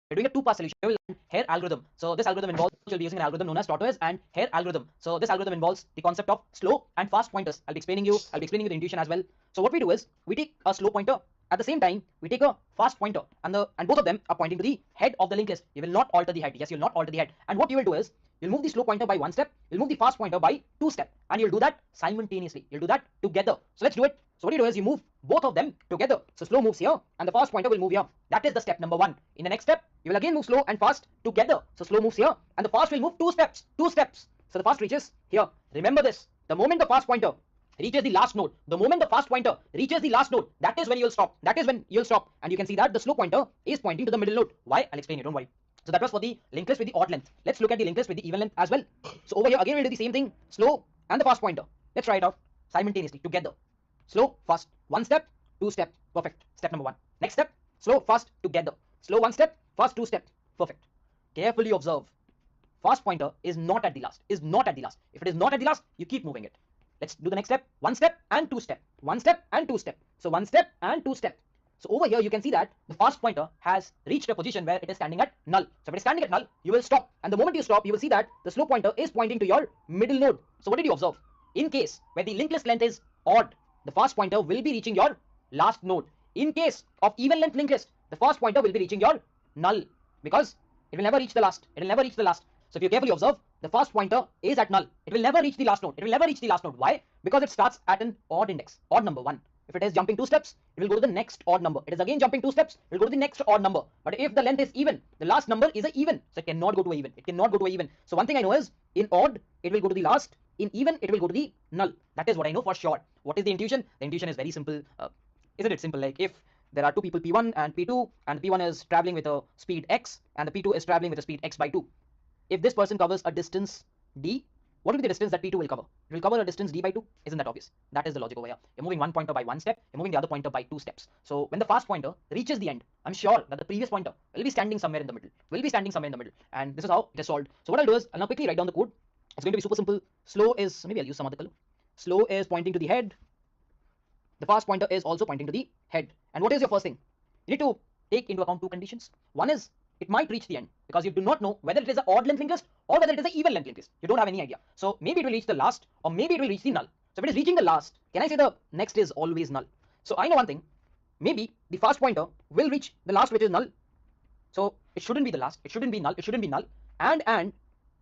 We're doing a 2-pass solution. We will learn hair algorithm. So this algorithm involves, we'll be using an algorithm known as tortoise and hair algorithm. So this algorithm involves the concept of slow and fast pointers. I'll be explaining you the intuition as well. So what we do is we take a slow pointer. At the same time, we take a fast pointer, and both of them are pointing to the head of the linked list. You will not alter the head. Yes, you will not alter the head. And what you will do is you'll move the slow pointer by 1 step, you'll move the fast pointer by 2 steps, and you'll do that simultaneously. You'll do that together. So let's do it. So what you do is you move both of them together. So slow moves here, and the fast pointer will move here. That is the step number 1. In the next step, you will again move slow and fast together. So slow moves here, and the fast will move 2 steps. So the fast reaches here. Remember this. The moment the fast pointer reaches the last node, the moment the fast pointer reaches the last node, that is when you'll stop. That is when you'll stop. And you can see that the slow pointer is pointing to the middle node. Why? I'll explain you, don't worry. So that was for the linked list with the odd length. Let's look at the linked list with the even length as well. So over here again we'll do the same thing, slow and the fast pointer. Let's try it out simultaneously together. Slow, fast, one step, two step, perfect. Step number one. Next step, slow, fast, together. Slow one step, fast two step, perfect. Carefully observe. Fast pointer is not at the last, is not at the last. If it is not at the last, you keep moving it. Let's do the next step, one step and two step, one step and two step. So one step and two step. So over here you can see that the fast pointer has reached a position where it is standing at null. So if it is standing at null, you will stop. And the moment you stop, you will see that the slow pointer is pointing to your middle node. So what did you observe? In case where the linked list length is odd, the fast pointer will be reaching your last node. In case of even length linked list, the fast pointer will be reaching your null because it will never reach the last. It will never reach the last. So if you carefully observe, the fast pointer is at null. It will never reach the last node. It will never reach the last node. Why? Because it starts at an odd index, odd number 1. If it is jumping 2 steps, it will go to the next odd number. It is again jumping 2 steps, it will go to the next odd number. But if the length is even, the last number is an even. So it cannot go to a even. It cannot go to a even. So one thing I know is, in odd, it will go to the last. In even, it will go to the null. That is what I know for sure. What is the intuition? The intuition is very simple. Isn't it simple? Like if there are two people P1 and P2, and P1 is traveling with a speed x, and the P2 is traveling with a speed x by 2. If this person covers a distance d, what will be the distance that P2 will cover? It will cover a distance d by 2. Isn't that obvious? That is the logic over here. You're moving one pointer by 1 step, you're moving the other pointer by 2 steps. So when the fast pointer reaches the end, I'm sure that the previous pointer will be standing somewhere in the middle. And this is how it is solved. So what I'll do is, I'll now quickly write down the code. It's going to be super simple. Slow is, maybe I'll use some other color. Slow is pointing to the head. The fast pointer is also pointing to the head. And what is your first thing? You need to take into account two conditions. One is, it might reach the end because you do not know whether it is an odd length linked list or whether it is an even length linked list. You don't have any idea. So maybe it will reach the last, or maybe it will reach the null. So if it is reaching the last, can I say the next is always null? So I know one thing. Maybe the fast pointer will reach the last, which is null. So it shouldn't be the last. It shouldn't be null. It shouldn't be null. And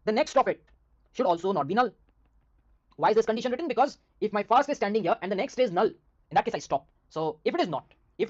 the next of it should also not be null. Why is this condition written? Because if my fast is standing here and the next is null, in that case I stop. So if it is not, if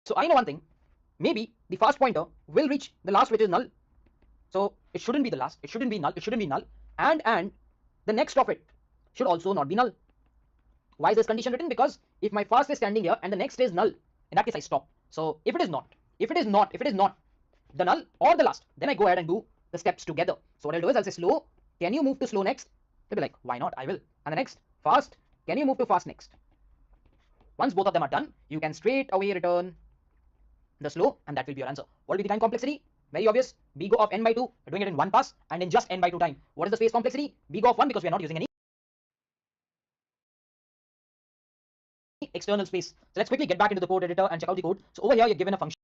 So I know one thing, maybe the fast pointer will reach the last which is null. So it shouldn't be the last, it shouldn't be null, it shouldn't be null, and the next of it should also not be null. Why is this condition written? Because if my fast is standing here and the next is null, in that case I stop. So if it is not the null or the last, then I go ahead and do the steps together. So what I'll do is I'll say slow, can you move to slow next? They'll be like, why not? I will. And the next, fast, can you move to fast next? Once both of them are done, you can straight away return the slow, and that will be your answer. What will be the time complexity? Very obvious. Big O of n by 2, we're doing it in one pass and in just n by 2 time. What is the space complexity? Big O of 1, because we are not using any external space. So let's quickly get back into the code editor and check out the code. So over here, you're given a function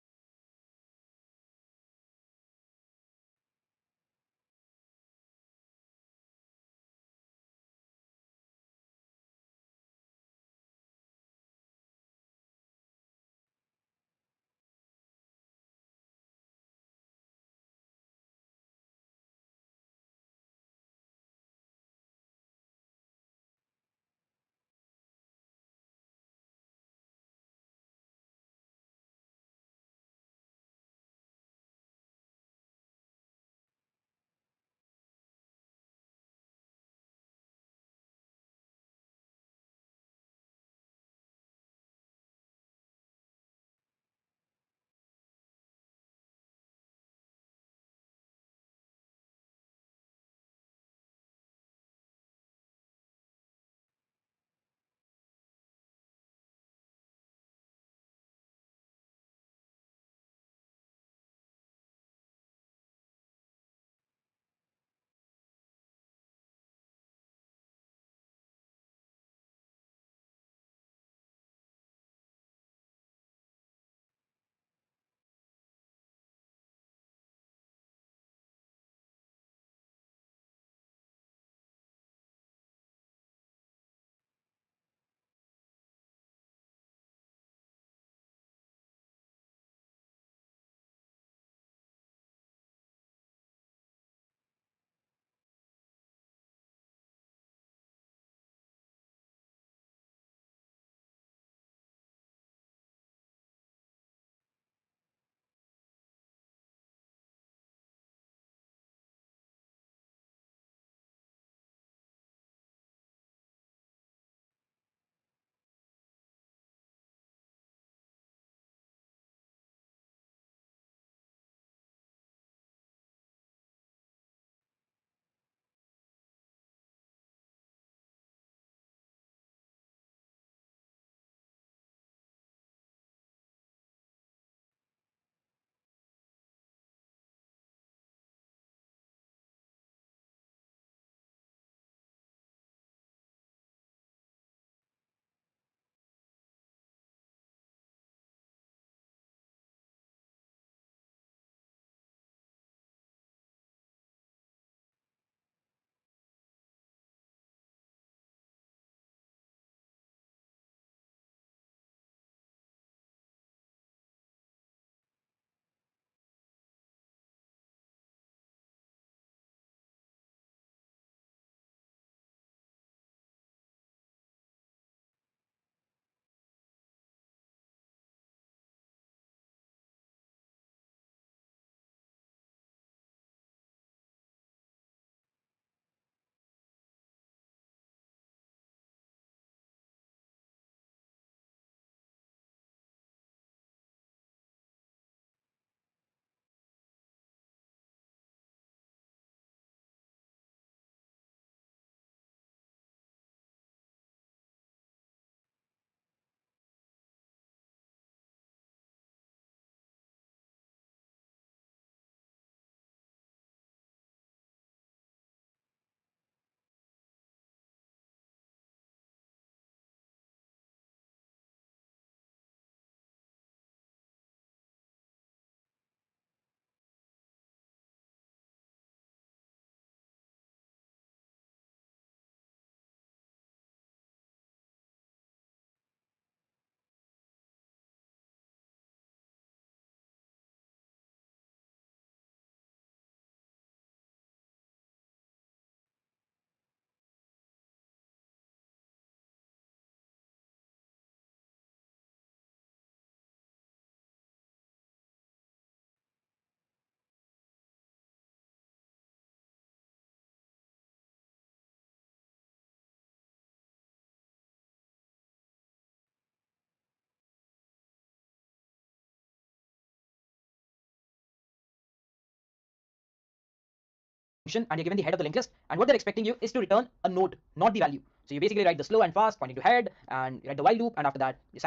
function and you're given the head of the linked list, and what they're expecting you is to return a node, not the value. So you basically write the slow and fast pointing to head, and you write the while loop, and after that you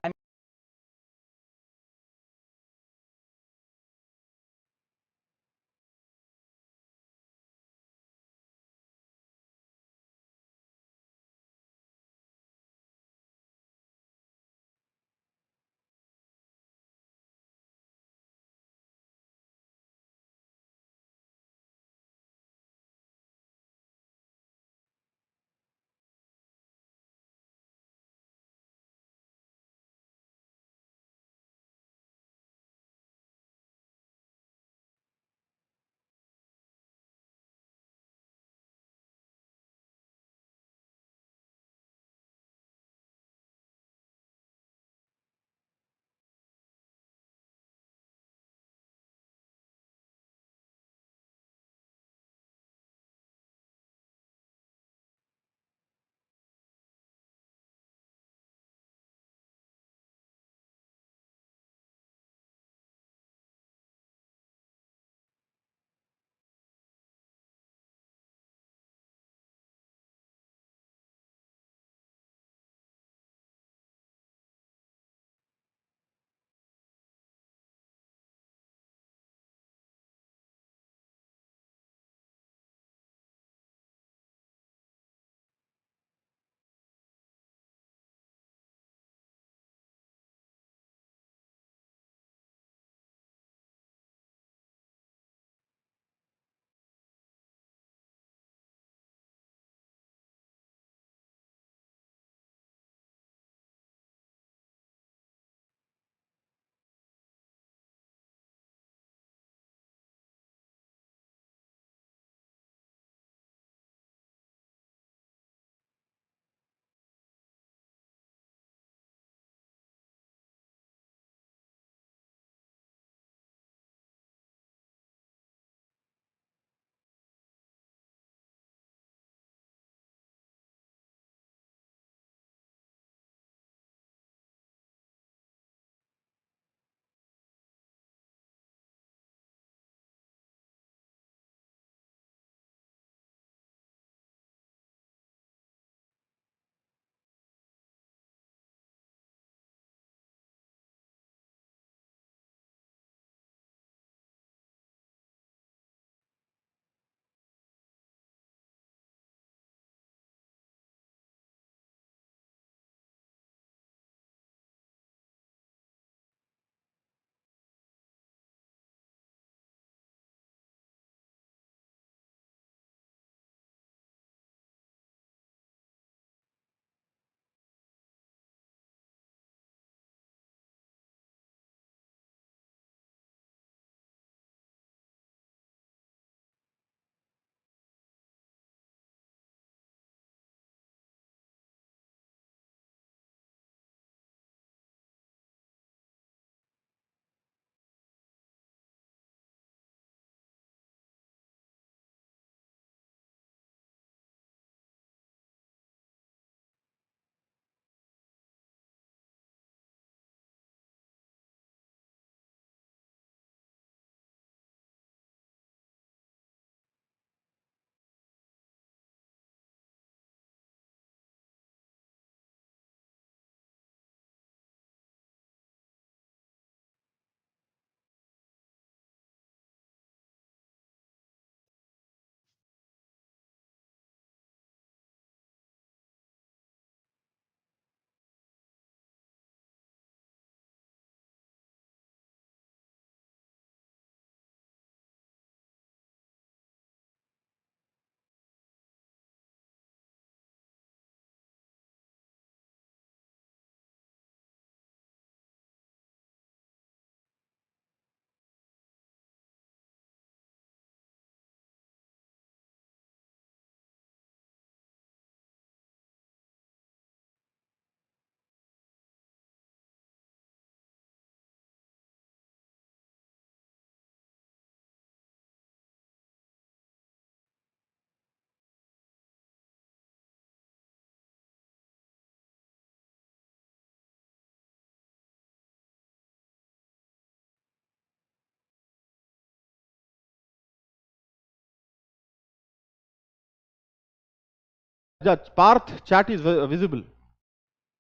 Parth chat is visible,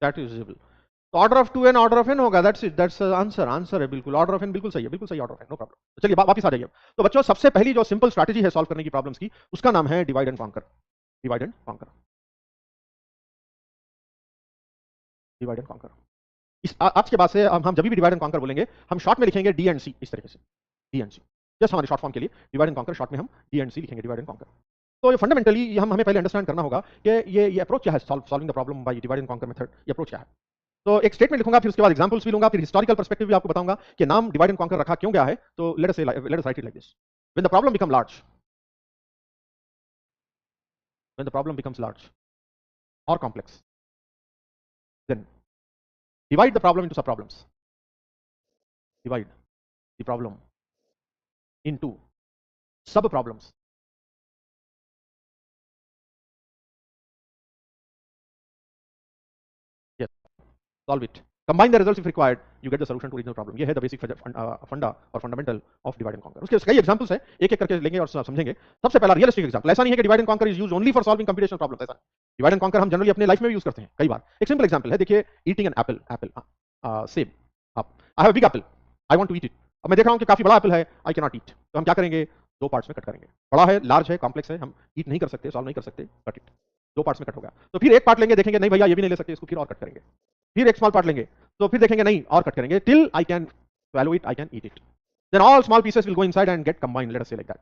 chat is visible. तो order of 2n order of n होगा, that's it, that's answer, answer है बिल्कुल, order of n बिल्कुल सही है, बिल्कुल सही order of n, no problem. तो चलिए वापस आ जाइए। तो बच्चों सबसे पहली जो सिंपल स्ट्रैटेजी है सॉल्व करने की प्रॉब्लम्स की, उसका नाम है divide and conquer, divide and conquer, divide and conquer. इस आज के बाद से हम जब भी डिवाइड एंड कॉन्कर बोलेंगे हम शॉर्ट में लिखेंगे डी एंड सी, इस तरीके से डी एंड सी, जस्ट हमारे शॉर्ट फॉर्म के लिए डिवाइड एंड कॉन्कर शॉर्ट में हम डी एंड सी लिखेंगे, डिवाइड एंड कॉन्कर। तो ये फंडामेंटली हमें पहले अंडरस्टैंड करना होगा कि ये अप्रोच क्या है solving the problem by divide and conquer method, ये अप्रोच क्या है। तो एक स्टेटमेंट लिखूंगा, फिर उसके बाद एग्जांपल्स भी लूंगा, फिर हिस्टोरिकल पर्सपेक्टिव भी आपको बताऊंगा कि नाम डिवाइड एंड कॉन्कर रखा क्यों गया है। तो let us write it like this, when the problem become large, when the problem becomes large और complex, then divide the problem into sub problems, divide the problem into sub problems, yes, solve it, combine the results if required, you get the solution to original problem। ये है the basic फंडा और fundamental of divide and conquer. उसके कई examples हैं, एक एक करके लेंगे और समझेंगे। सबसे पहला रियलिस्टिक एग्जांपल, ऐसा नहीं है कि divide and conquer is used only for solving computational problems, ऐसा डिवाइड एंड कॉन्कर हम जनरली अपने लाइफ में भी यूज करते हैं कई बार। एक सिंपल एग्जांपल है, देखिए ईटिंग एन एप्पल, एप्पल सेब, आप I have a big apple, I want to eat it. अब मैं देख रहा हूं कि काफी बड़ा एप्पल है, आई कैन नॉट ईट, तो हम क्या करेंगे, दो पार्ट्स में कट करेंगे। बड़ा है, लार्ज है, कॉम्प्लेक्स है, हम ईट नहीं कर सकते, सॉल्व नहीं कर सकते, कट इट, दो पार्ट्स में कट हो गया। तो फिर एक पार्ट लेंगे, देखेंगे नहीं भैया ये भी नहीं ले सकते, इसको फिर और कट करेंगे। फिर एक स्मॉल पार्ट लेंगे, तो फिर देखेंगे नहीं और कट करेंगे, till I can swallow it, I can eat it. Then all small pieces will go inside and get combined, let us say like that.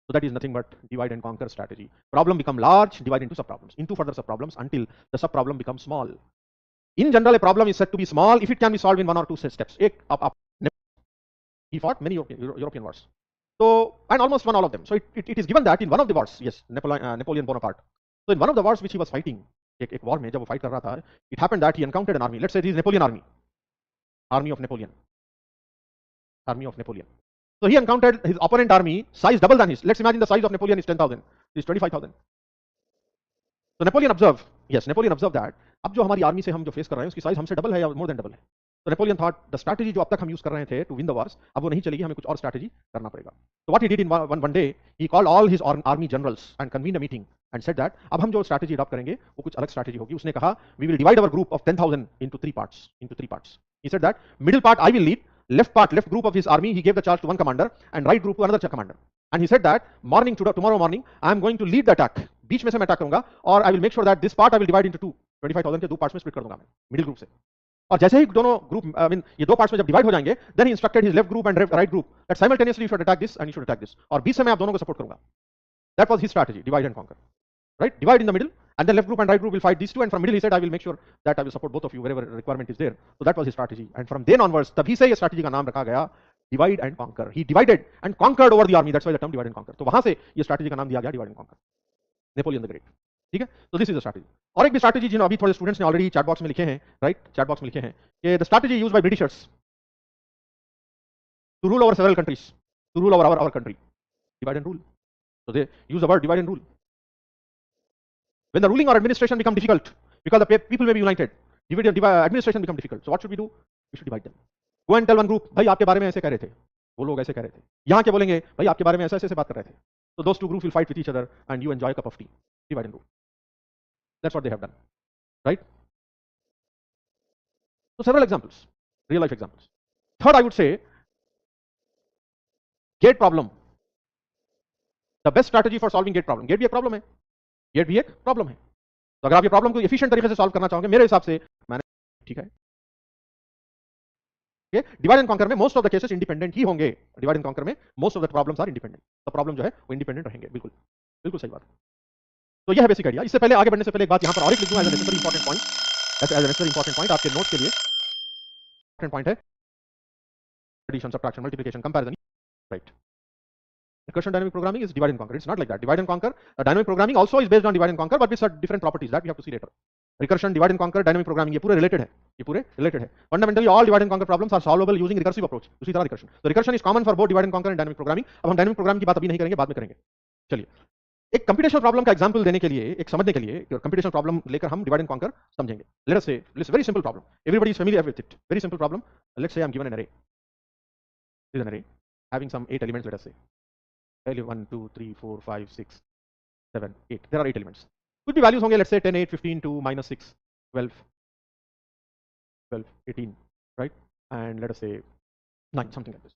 So that is nothing but divide and conquer strategy. Problem become large, divide into subproblems, into further subproblems until the subproblem becomes small. In general, a problem is said to be small if it can be solved in one or two steps. He fought many European wars. So, and almost won all of them. So it is given that in one of the wars, yes, Napoleon Bonaparte. So in one of the wars which he was fighting, एक war में जब वो fight कर रहा था, it happened that he encountered an army. Let's say this is Napoleon army, army of Napoleon. Army of Napoleon. So he encountered his opponent army size double than his. Let's imagine the size of Napoleon is 10,000, is 25,000. So Napoleon observed, yes, Napoleon observed that अब जो हमारी army से हम जो face कर रहे हैं उसकी साइज हमसे डबल है या मोर देन डबल है। तो नेपोलियन थॉट द स्ट्रैटेजी जो अब तक हम यूज कर रहे थे टू विन द वॉर्स, अब वो नहीं चलेगी, हमें कुछ और स्ट्रैटेजी करना पड़ेगा। तो what he did in one day, he called all his army generals and convened a meeting and said that अब हम जो स्ट्रैटेजी अडॉप्ट करेंगे वो कुछ अलग स्ट्रैटेजी होगी। उसने कहा we will divide our group of 10,000 into three parts। He said that middle part I will lead, left group of his army he gave the charge to one commander and right group to another commander, and he said that tomorrow morning I am going to lead the attack, बीच में से मैं attack करूंगा और I will make sure that this part I will divide into two, 25,000 के दो parts में split कर दूंगा मैं मिडिल ग्रुप से। और जैसे ही दोनों ग्रुप आई मीन ये दो पार्ट्स में जब डिवाइड हो जाएंगे, then he instructed his left group and right group that simultaneously you should attack this and you should attack this, और बीच से मैं आप दोनों को सपोर्ट करूंगा। That was his strategy, divide and conquer, right? Divide in the middle, and then left group and right group will fight these two, and from middle he said I will make sure that I will support both of you wherever requirement is there. So that was his strategy, and from then onwards तभी से ये strategy का नाम रखा गया divide and conquer. He divided and conquered over the army, that's why the term divide and conquer. तो वहां से ये strategy का नाम दिया गया divide and conquer, Napoleon the great. ठीक है, तो दिस इज द स्ट्रैटेजी। और एक भी स्ट्रैटेजी जिन्होंने अभी थोड़े स्टूडेंट्स ने ऑलरेडी चैट बॉक्स में लिखे हैं, राइट, चैट बॉक्स में लिखे हैं कि the strategy used by Britishers to rule over several countries, to rule over our country, divide and rule. So they use the word divide and rule. When the ruling or administration become difficult, because the people may be united, administration become difficult. So what should we do? We should divide them. Go and tell one group, भाई आपके बारे में ऐसे कह रहे थे, वो लोग ऐसे कह रहे थे। यहाँ के बोलेंगे, भाई आपके बारे में ऐसे ऐसे बात कर रहे थे। So those two groups will fight with each other, and you enjoy a cup of tea. Divide and rule. That's what they have done, right? So several examples, real life examples. Third, I would say, gate problem. The best strategy for solving gate problem. Gate भी एक problem है, gate भी एक problem है। तो अगर आप ये प्रॉब्लम को एफिशिएंट तरीके से सॉल्व करना चाहोगे, मेरे हिसाब से मैंने ठीक है, डिवाइड एंड कॉन्कर में most of the cases independent ही होंगे। डिवाइड एंड कॉन्कर में most of the problems are independent, तो प्रॉब्लम जो है वो इंडिपेंडेंट रहेंगे। बिल्कुल बिल्कुल सही बात। तो यह है बेसिक आइडिया। इससे पहले आगे बढ़ने से पहले एक बात यहाँ पर और एक लिख दूं as a necessary important point, as a necessary important point आपके नोट के लिए। इंपॉर्टेंट पॉइंट है addition, subtraction, multiplication, comparison, right. Recursion dynamic programming is divide and conquer. It's not like that. Divide and conquer, dynamic programming also is based on divide and conquer, but with certain different properties that we have to see later. Recursion, divide and conquer, dynamic programming, ये पूरे related है, ये पूरे related है। Fundamentally, all divide and conquer problems are solvable using recursive approach. उसी तरह recursion. So recursion is common for both divide and conquer and dynamic programming. अब हम dynamic programming की बात अभी नहीं करेंगे, बाद में करेंगे। चलिए, एक कंप्यूटेशनल प्रॉब्लम का एग्जांपल देने के लिए, एक समझने के लिए, कंप्यूटेशनल प्रॉब्लम लेकर हम डिवाइड एंड कॉन्कर समझेंगे। लेट अस से, it's very simple problem, everybody is familiar with it, very simple problem. Let's say I am given an array, this is an array having some 8 elements, let us say 1 2 3 4 5 6 7 8, there are 8 elements, कुछ भी values होंगे, let's say 10, 8, 15, 2, -6, 12, 12, 18, right? And let us say 9, something like this.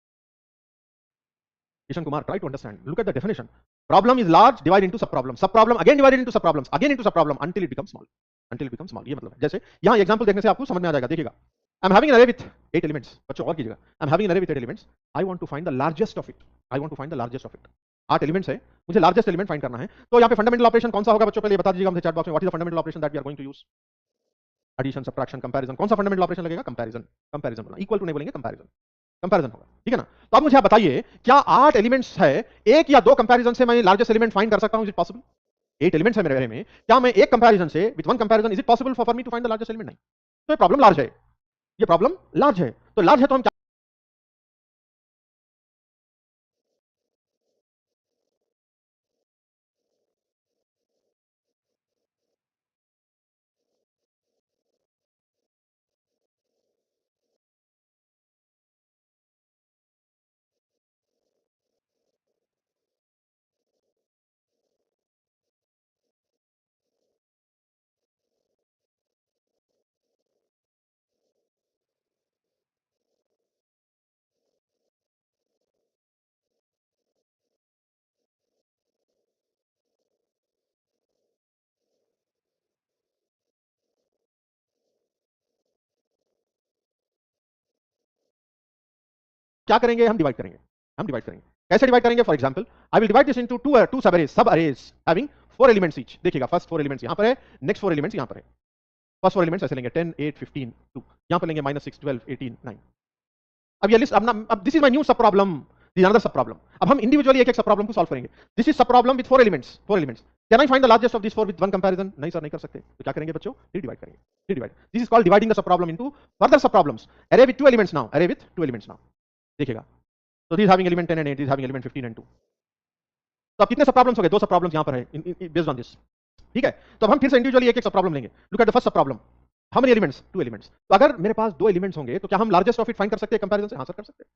Ishan Kumar, try to understand. Look at the definition. Problem is large, divide into subproblem. Subproblem again divided into subproblems, again into subproblem until it becomes small. Until it becomes small. ये मतलब है. जैसे यहाँ example देखने से आपको समझ में आ जाएगा. देखिएगा. I'm having an array with 8 elements. बच्चों और कीजिएगा. I'm having an array with 8 elements. I want to find the largest of it. I want to find the largest of it. 8 elements है, मुझे लार्जेस्ट एलिमेंट फाइंड करना है. तो यहाँ पे फंडामेंटल ऑपरेशन कौन सा होगा बच्चों? पहले बता दीजिएगा मुझे चैट बॉक्स में. What is the fundamental operation that we are going to use? Addition, subtraction, comparison. कौन सा फंडामेंटल ऑपरेशन लगेगा? कंपैरिजन. कंपैरिजन बोलना, इक्वल टू नहीं बोलेंगे, कंपैरिजन. कंपैरिजन होगा, ठीक है ना? तो अब मुझे आप बताइए, क्या 8 एलिमेंट्स है, एक या दो कंपैरिजन से मैं लार्जेस्ट एलिमेंट फाइंड कर सकता हूं? Is it possible? 8 एलिमेंट्स है मेरे बारे में, क्या मैं एक कंपैरिजन से, with one comparison, is it possible for me to find the largest element? नहीं. तो ये प्रॉब्लम लार्ज है. ये प्रॉब्लम लार्ज है. तो लार्ज है तो हम क्या करेंगे? हम डिवाइड करेंगे. हम डिवाइड करेंगे. कैसे डिवाइड करेंगे? For example, I will divide this into two सब अरेज हैविंग 4 एलिमेंट्स ईच. देखिएगा, फर्स्ट 4 एलिमेंट्स यहां पर है, नेक्स्ट 4 एलिमेंट्स यहां पर है. फर्स्ट 4 एलिमेंट्स ऐसे लेंगे, 10, 8, 15, 2. यहां पर लेंगे -6, 12, 18, 9. अब ये लिस्ट, अब दिस इज माय न्यू सब प्रॉब्लम. दिस इज अनदर सब प्रॉब्लम. अब हम इंडिविजुअली एक एक सब प्रॉब्लम को सॉल्व करेंगे. दिस इज सब problem with 4 elements. 4 elements. Can I find the largest of this 4 with one comparison? नहीं सर, नहीं कर सकते. तो क्या करेंगे बच्चों? डिवाइड करेंगे. Divide. This is called dividing the sub problem into further सब प्रॉब्लम्स. अरे विद 2 एलिमेंट्स नाउ. अरे विद 2 एलिमेंट्स नाउ. देखिएगा. So this is having element 10 and 8, this is having element 15 and 2. तो अब कितने सब प्रॉब्लम्स हो गए? दो सब प्रॉब्लम्स यहां पर है बेस्ड ऑन दिस. ठीक है. तो अब हम फिर से इंडिविजुअली एक एक सब प्रॉब्लम लेंगे. Look at the first sub problem. How many elements? 2 elements. तो अगर मेरे पास 2 एलिमेंट्स होंगे तो क्या हम लार्जेस्ट ऑफ इट फाइंड कर सकते हैं कंपैरिजन से? हां सर, कर सकते हैं.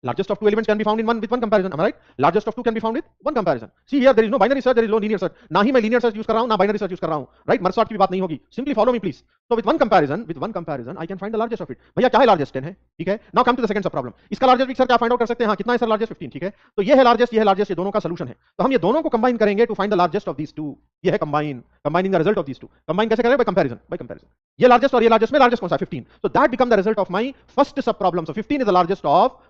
Largest of 2 elements can be found in one comparison. Am I right? Largest of 2 can be found with one comparison. See here, there is no binary search, there is no linear search. ना ही मैं linear search use कर रहा हूं, ना binary search use कर रहा हूं. Right? Merge sort की भी बात नहीं होगी. Simply follow me please. So with one comparison, I can find the largest of it. भैया क्या है largest? 10 है. ठीक है. Now come to the second sub problem. इसका largest सर क्या फाइंड आउट कर सकते हैं? हाँ, कितना है सर largest? 15. ठीक है. तो ये है largest, ये है largest, ये दोनों का solution है. तो हम ये दोनों को combine करेंगे to find the largest of these two. ये है combining the result of these two. Combine कैसे करेंगे? By comparison. ये largest और ये largest में largest कौन सा? 15. So that become the result of my first sub problem. So 15 is the largest of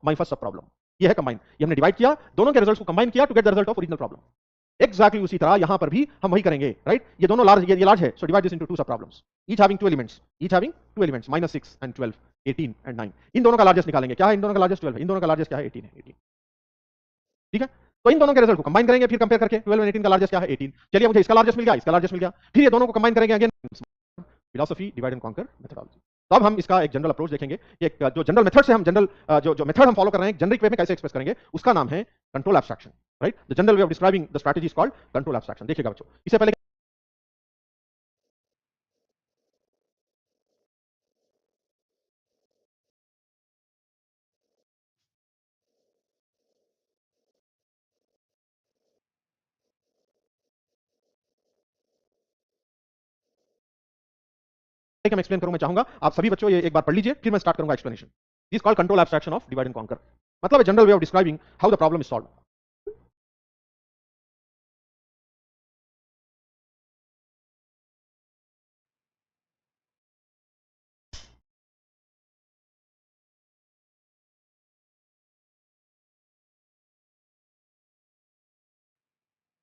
my first sub problem. ये है कंबाइन. ये हमने डिवाइड किया, दोनों के रिजल्ट्स को कंबाइन किया to get the result of original problem. Exactly उसी तरह यहां पर भी हम वही करेंगे. राइट? ये दोनों लार्ज, ये लार्ज है. So divide this into two sub problems, each having 2 elements. -6 and 12, 18 and 9. इन दोनों का लार्जेस्ट निकालेंगे. क्या है इन दोनों का लार्जेस्ट? 12 है. इन दोनों का लार्जेस्ट क्या है? 18 है. 18. ठीक है. तो इन दोनों के रिजल्ट को कंबाइन करेंगे, फिर कंपेयर करके 12 और 18 का लार्जेस्ट क्या है? 18. चलिए, मुझे इसका लार्जेस्ट मिल गया, इसका लार्जेस्ट मिल गया. फिर ये दोनों को कंबाइन करेंगे again. Philosophy divide and conquer methodology. तो अब हम इसका एक जनरल अप्रोच देखेंगे. एक जो जनरल मेथड से हम जनरल जो मेथड हम फॉलो कर रहे हैं जेनरिक वे में कैसे एक्सप्रेस करेंगे, उसका नाम है control abstraction. Right? The general way of describing the strategy is called control abstraction. देखिएगा बच्चों, इससे पहले मैं एक्सप्लेन करूं, मैं चाहूंगा आप सभी बच्चों ये एक बार पढ़ लीजिए, फिर मैं स्टार्ट करूंगा explanation. This called control abstraction of divide and conquer. मतलब general way of describing how the problem is solved.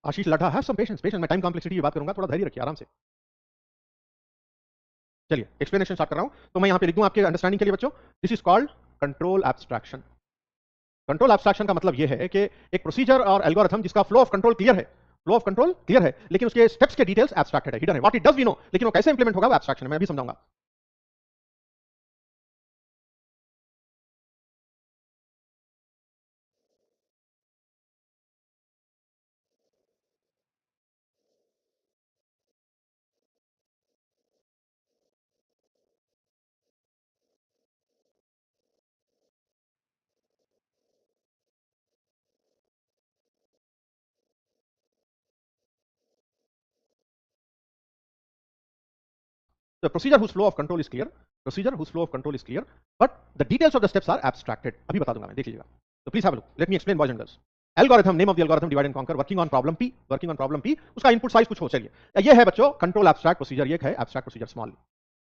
Ashish Latha, have some patience. मैं टाइम कॉम्प्लेक्सिटी की बात करूंगा, थोड़ा धैर्य रखिए, आराम से. चलिए एक्सप्लेनेशन स्टार्ट कर रहा हूं, तो मैं यहां पे लिख दूं आपके अंडरस्टैंडिंग के लिए बच्चों, this is called control abstraction. Control abstraction का मतलब यह है कि एक प्रोसीजर और एल्गोरिथम जिसका फ्लो ऑफ कंट्रोल क्लियर है, फ्लो ऑफ कंट्रोल क्लियर है, लेकिन उसके स्टेप्स के डिटेल्स एब्स्ट्रैक्टेड है, हिडन है। What it does we know, लेकिन वो कैसे इंप्लीमेंट होगा वो एब्स्ट्रैक्शन है, मैं अभी समझाऊंगा। The procedure whose flow of control is clear, procedure whose flow of control is clear, but the details of the steps are abstracted. अभी बता दूंगा मैं, देख लीजिएगा। So please have a look. Let me explain, boys and girls. Algorithm, name of the algorithm, divide and conquer, working on problem P, working on problem P, उसका input size कुछ हो, चलिए ये है बच्चों control abstract procedure, ये है abstract procedure small.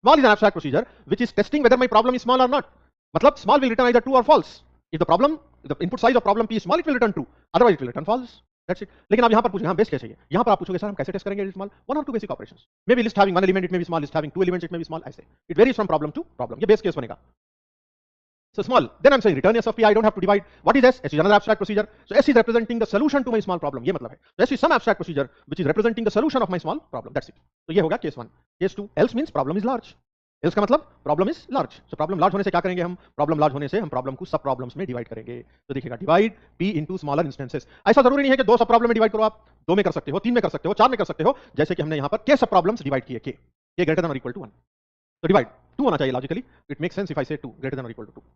Small is an abstract procedure which is testing whether my problem is small or not. मतलब small will return either true or false. If the problem, the input size of problem P is small, it will return true. Otherwise, it will return false. That's it. लेकिन अब यहाँ पर पूछेंगे, हाँ base case है ये। यहाँ पर आप पूछोगे सर हम कैसे टेस्ट करेंगे स्मॉल? वन और two basic operations. May be list having one element, it may be small, list having two elements, it may be small, ऐसे। It varies from problem to problem, ये base case बनेगा। So small, then I'm saying return S of P, I don't have to divide. What is S? S is another abstract procedure. So S is representing the solution to my small problem, ये मतलब है। So S is some abstract procedure which is representing the solution of my small problem, that's it. तो ये होगा case 1. Case 2, else means problem is large. else का मतलब problem is large. So problem large होने से क्या करेंगे हम? Problem large होने से हम problem को सब problems में divide करेंगे। तो देखिएगा divide P into smaller instances. ऐसा जरूरी नहीं है कि दो सब problem में divide करो आप, दो में कर सकते हो, तीन में कर सकते हो, चार में कर सकते हो, जैसे कि हमने यहाँ पर k सब problems divide किए, k greater than or equal to 1. तो divide 2 होना चाहिए logically. It makes sense if I say 2 greater than or equal to 2.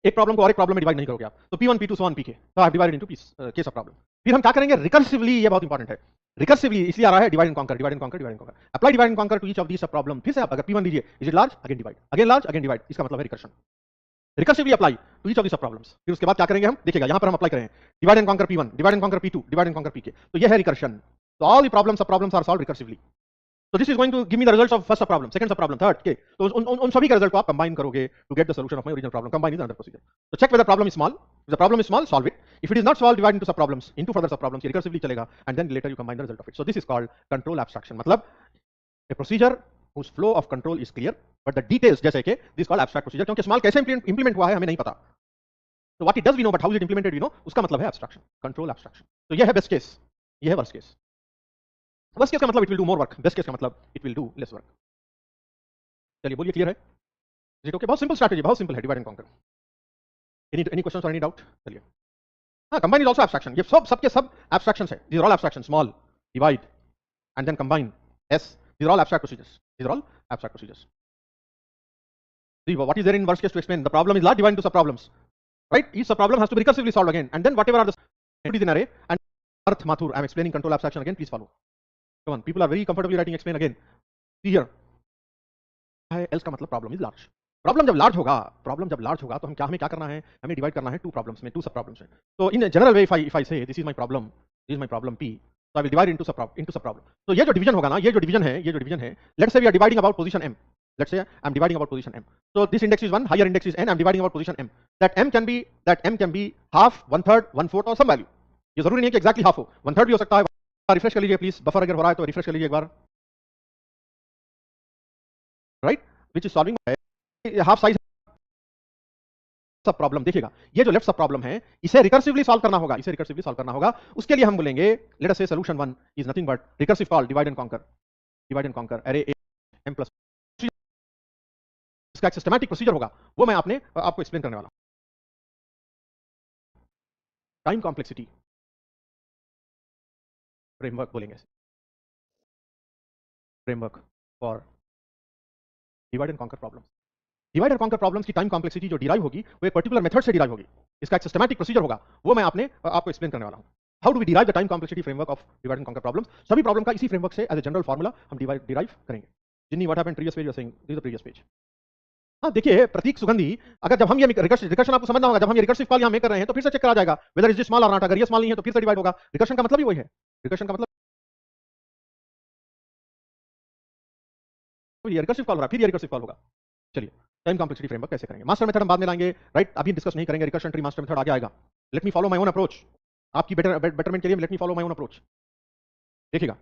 एक प्रॉब्लम को और एक प्रॉब्लम में डिवाइड नहीं करोगे आप, तो P1 P2 so on Pk, तो आई have divided into case of problem. फिर हम क्या करेंगे? रिकर्सिवली, ये बहुत इंपॉर्टेंट है, रिकर्सिवली इसलिए आ रहा है divide and conquer, divide and conquer, divide and conquer, apply divide and conquer to each of these sub problem. फिर से आप अगर P1 लीजिए, is it large, again divide, again large, again divide, इसका मतलब है recursion. Recursively apply to each of these sub problems. फिर उसके बाद क्या करेंगे हम? देखिएगा यहां पर हम अप्लाई करें divide and conquer P1, divide and conquer P2, divide and conquer Pk, तो ये है रिकर्शन। तो all the problems sub problems are solved recursively. So this is going to give me the results of first subproblem, second subproblem, third, okay? तो उन सभी का result को आप कंबाइन करोगे to get the solution of my original problem. Combine is another procedure. So check whether problem is small. If the problem is small, solve it. If it is not solved, divide into subproblems, into further subproblems. ये recursively चलेगा, and then later you combine the result of it. So this is called control abstraction. मतलब a procedure whose flow of control is clear, but the details जैसे कि this is called abstract procedure, क्योंकि small कैसे implement हुआ है हमें नहीं पता. So what it does we know, but how is it implemented we know. उसका मतलब है abstraction, control abstraction. तो ये है best case, ये है worst case. वर्स्ट केस का मतलब it will do more work, best case का मतलब it will do lace work. चलिए बोलिए, क्लियर है? Is it okay? बहुत सिंपल स्ट्रैटेजी, बहुत सिंपल है divide and conquer. Any questions और एनी डाउट? चलिए, हाँ, कंबाइन इज आल्सो एब्स्ट्रैक्शन, ये सब सबके सब एब्स्ट्रैक्शंस है। These are all abstraction, small, divide and then combine, S, these are all abstract procedures, these are all abstract procedures. See what is there in worst case to explain? The problem is large, divide into sub problems, right? Each sub problem has to be recursively solved again, and then whatever are the entities in array. And Arth Mathur, I am explaining control abstraction again, please follow. Come on, people are very comfortably writing explain again. See here, else का मतलब problem is large. Problem जब large होगा तो हम क्या, हमें क्या करना है? हमें डिवाइड करना है टू प्रॉब्लम्स में, टू सब प्रॉब्लम्स में। तो in general way if I say this is my problem, this is my problem P, so I will divide into sub problem. तो ये जो डिवीजन होगा ना, ये जो डिवीजन है, let's say we are dividing about position M. Let's say I'm dividing about position M. So this index is 1, higher index is n, I'm dividing about position M. That M can be half, 1/3, 1/4 और some value. ये जरूरी नहीं है कि exactly half हो, 1/3 भी हो सकता है। रिफ्रेश कर लीजिए प्लीज, बफर अगर हो रहा है तो रिफ्रेश कर लीजिए एक बार, right? Which is solving half size sub problem. देखिएगा ये जो लेफ्ट सब प्रॉब्लम है, इसे रिकर्सिवली सॉल्व करना होगा, उसके लिए हम बोलेंगे लेट अस से solution 1 is nothing but recursive call divide and conquer अरे m प्लस। इसका एक सिस्टमैटिक प्रोसीजर होगा, वो मैं आपको एक्सप्लेन करने वाला हूं। टाइम कॉम्प्लेक्सिटी फ्रेमवर्क बोलेंगे, framework for divide and conquer problem. Divide and conquer problems की टाइम कॉम्प्लेक्सिटी जो डिराइव होगी वो एक पर्टिकुलर मेथड से डिराइव होगी, इसका एक सिस्टमैटिक प्रोसीजर होगा, वो मैं आपको एक्सप्लेन करने वाला हूं। How do we derive the time complexity framework of divide and conquer problems? सभी प्रॉब्लम का इसी फ्रेमवर्क से एज ए जनरल फार्मूला हम डिराइव करेंगे। Ginni what happened previous page, you are saying this is the previous page. हाँ देखिए, प्रतीक सुगंधी, अगर जब हम ये रिकर्शन आपको समझना होगा, जब हम ये रिकर्सिव कॉल यहां में कर रहे हैं तो फिर से चेक करा जाएगा वेदर इज दिस स्मॉल और नॉट। अगर ये स्मॉल नहीं है तो फिर से डिवाइड होगा। रिकर्शन का मतलब ही वही है, रिकर्शन का मतलब ये रिकर्सिव कॉल हो रहा है, फिर ये रिकर्सिव कॉल होगा। चलिए टाइम कॉम्प्लेक्सिटी फ्रेमवर्क कैसे करेंगे? मास्टर मेथड हम बाद में लाएंगे, राइट? अभी डिस्कस नहीं करेंगे, रिकर्शन ट्री मास्टर मेथड आगे आएगा। Let me follow my own approach, आपकी बेटरमेंट के लिए let me follow my own approach. देखिएगा,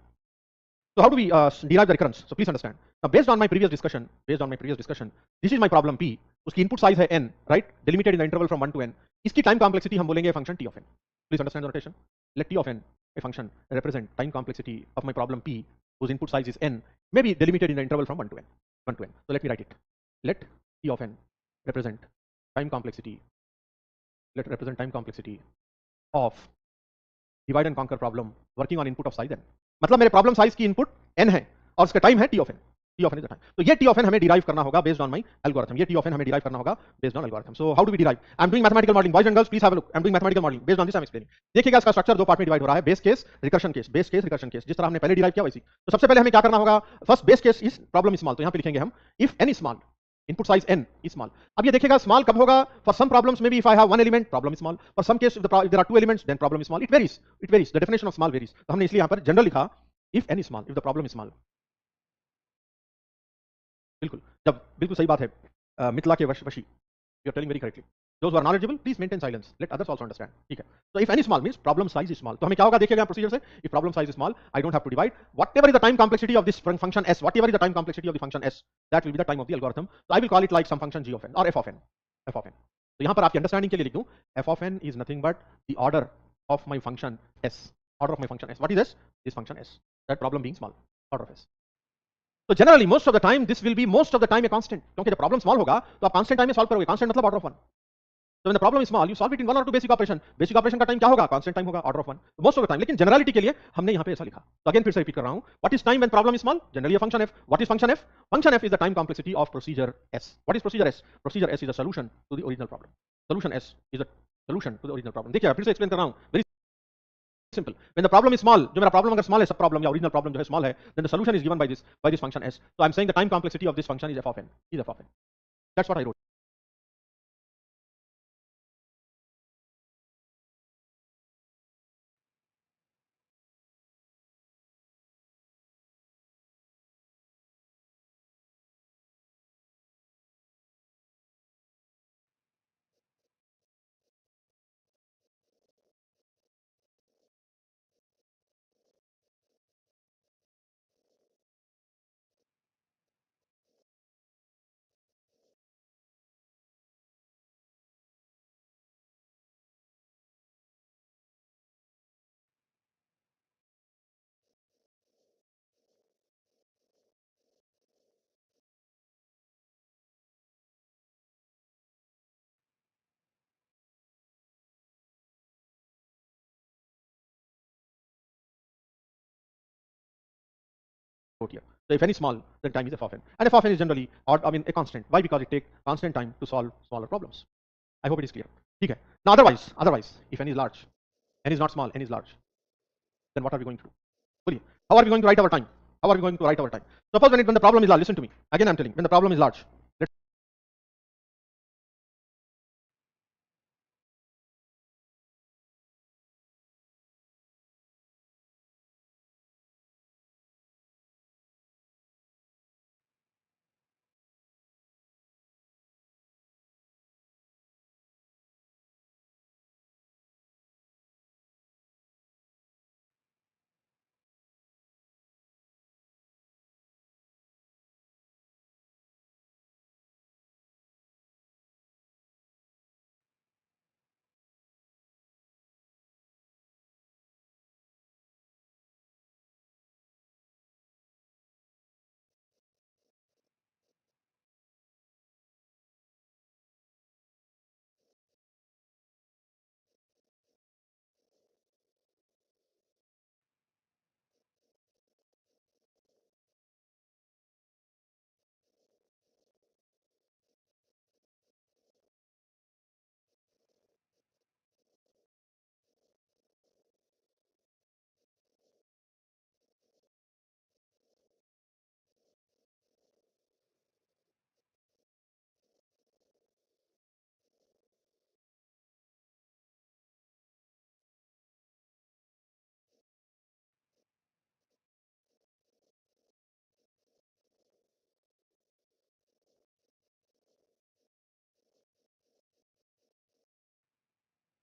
so how do we derive the recurrence? So please understand, Now based on my previous discussion, this is my problem P. उसकी input size है n, right? Delimited in the interval from 1 to n. इसकी time complexity हम बोलेंगे function t of n. Please understand the notation. Let t of n, a function, represent time complexity of my problem P, whose input size is n, may be delimited in the interval from 1 to n. 1 to n. So let me write it. Let t of n represent time complexity. Let represent time complexity of divide and conquer problem working on input of size n. मतलब मेरे problem size की input n है और उसका time है t of n. T of n is the time. तो ये t of n हमें derive करना होगा based on my algorithm. ये t of n हमें derive करना होगा based on algorithm. So how do we derive? I'm doing mathematical modeling. Boys and girls, please have a look. I'm doing mathematical modeling. Based on this I'm explaining. देखिएगा इसका structure दो part में divide हो रहा है, base case, recursion case, base case, recursion case, जिस तरह हमने पहले डिराइव किया वैसी. तो सबसे पहले हमें क्या करना होगा? First base case is problem small. तो यहाँ पे लिखेंगे हम if n is small, input size n is small. अब ये देखिएगा स्मॉल कब होगा? For some problems may be if I have one element, problem small. For some case if there are two elements, then problem small. It varies. The definition of small varies. तो हमने इसलिए यहाँ पर general लिखा इफ n is small, if the problem is small. बिल्कुल, जब बिल्कुल सही बात है. मिथिला के Vashi, you are telling very correctly. Those who are knowledgeable, please maintain silence. Let others also understand. ठीक है. So if n is small means problem size is small. तो हमें क्या होगा? देखिएगा प्रोसीजर से. If problem size is small, I don't have to divide. Whatever is the time complexity of this function s, whatever is the time complexity of the function s, that will be the time of the algorithm. So I will call it like some function g of n or f of n. f of n. तो यहाँ पर आपकी understanding के लिए लिख दूं f of n is nothing but the order of my function s. Order of my function s. What is s? This function s. That problem being small. Order of s. So generally most of the time this will be most of the time a constant. क्योंकि जब problem small होगा तो आप constant time में solve करोगे. Constant मतलब order of 1. So when the problem is small, you solve it in one or two basic operation. Basic operation का time क्या होगा? Constant time होगा, order of 1. So most of the time, लेकिन generality के लिए हमने यहाँ पे ऐसा लिखा. तो again फिर से repeat कर रहा हूँ. What is time when problem is small? Generally a function f. What is function f? Function f is the time complexity of procedure s. What is procedure s? Procedure s is a solution to the original problem. Solution s is a solution to the original problem. देखिए फिर से explain कर रहा हूँ. Very simple. When the problem is small, जो मेरा problem अगर small है, सब problem या original problem जो है small है, then the solution is given by this function s. So I'm saying the time complexity of this function is f of n. Is f of n. That's what I wrote. Here. So if n is small, then time is f of n. And f of n is generally, or I mean, a constant. Why? Because it takes constant time to solve smaller problems. I hope it is clear. Okay. Now otherwise, if n is large, n is not small, n is large, then what are we going to do? How are we going to write our time? How are we going to write our time? Suppose when the problem is large, listen to me. Again I'm telling, when the problem is large,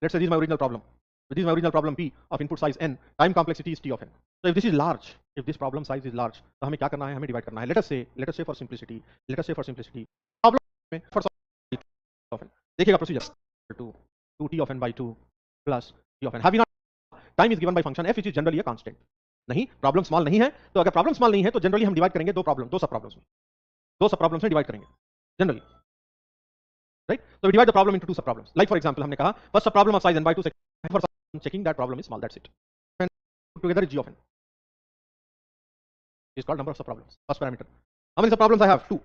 let's say this is my original problem. So this is my original problem P of input size n, time complexity is T of n. So if this is large, if this problem size is large, तो हमें क्या करना है, हमें divide करना है. Let us say for simplicity, problem में for T of n, देखिएगा procedure 2 T of n by 2 plus T of n. Have we not, time is given by function f which is generally a constant. नहीं, problem small नहीं है, तो अगर problem small नहीं है तो generally हम डिवाइड करेंगे दो सब प्रॉब्लम्स में डिवाइड करेंगे generally, right. So we divide the problem into two sub problems. Like for example हमने कहा first sub problem of size n by 2 for checking that problem is small, that's it. And together is g of n. Is called number of sub problems. First parameter. How many sub problems I have? Two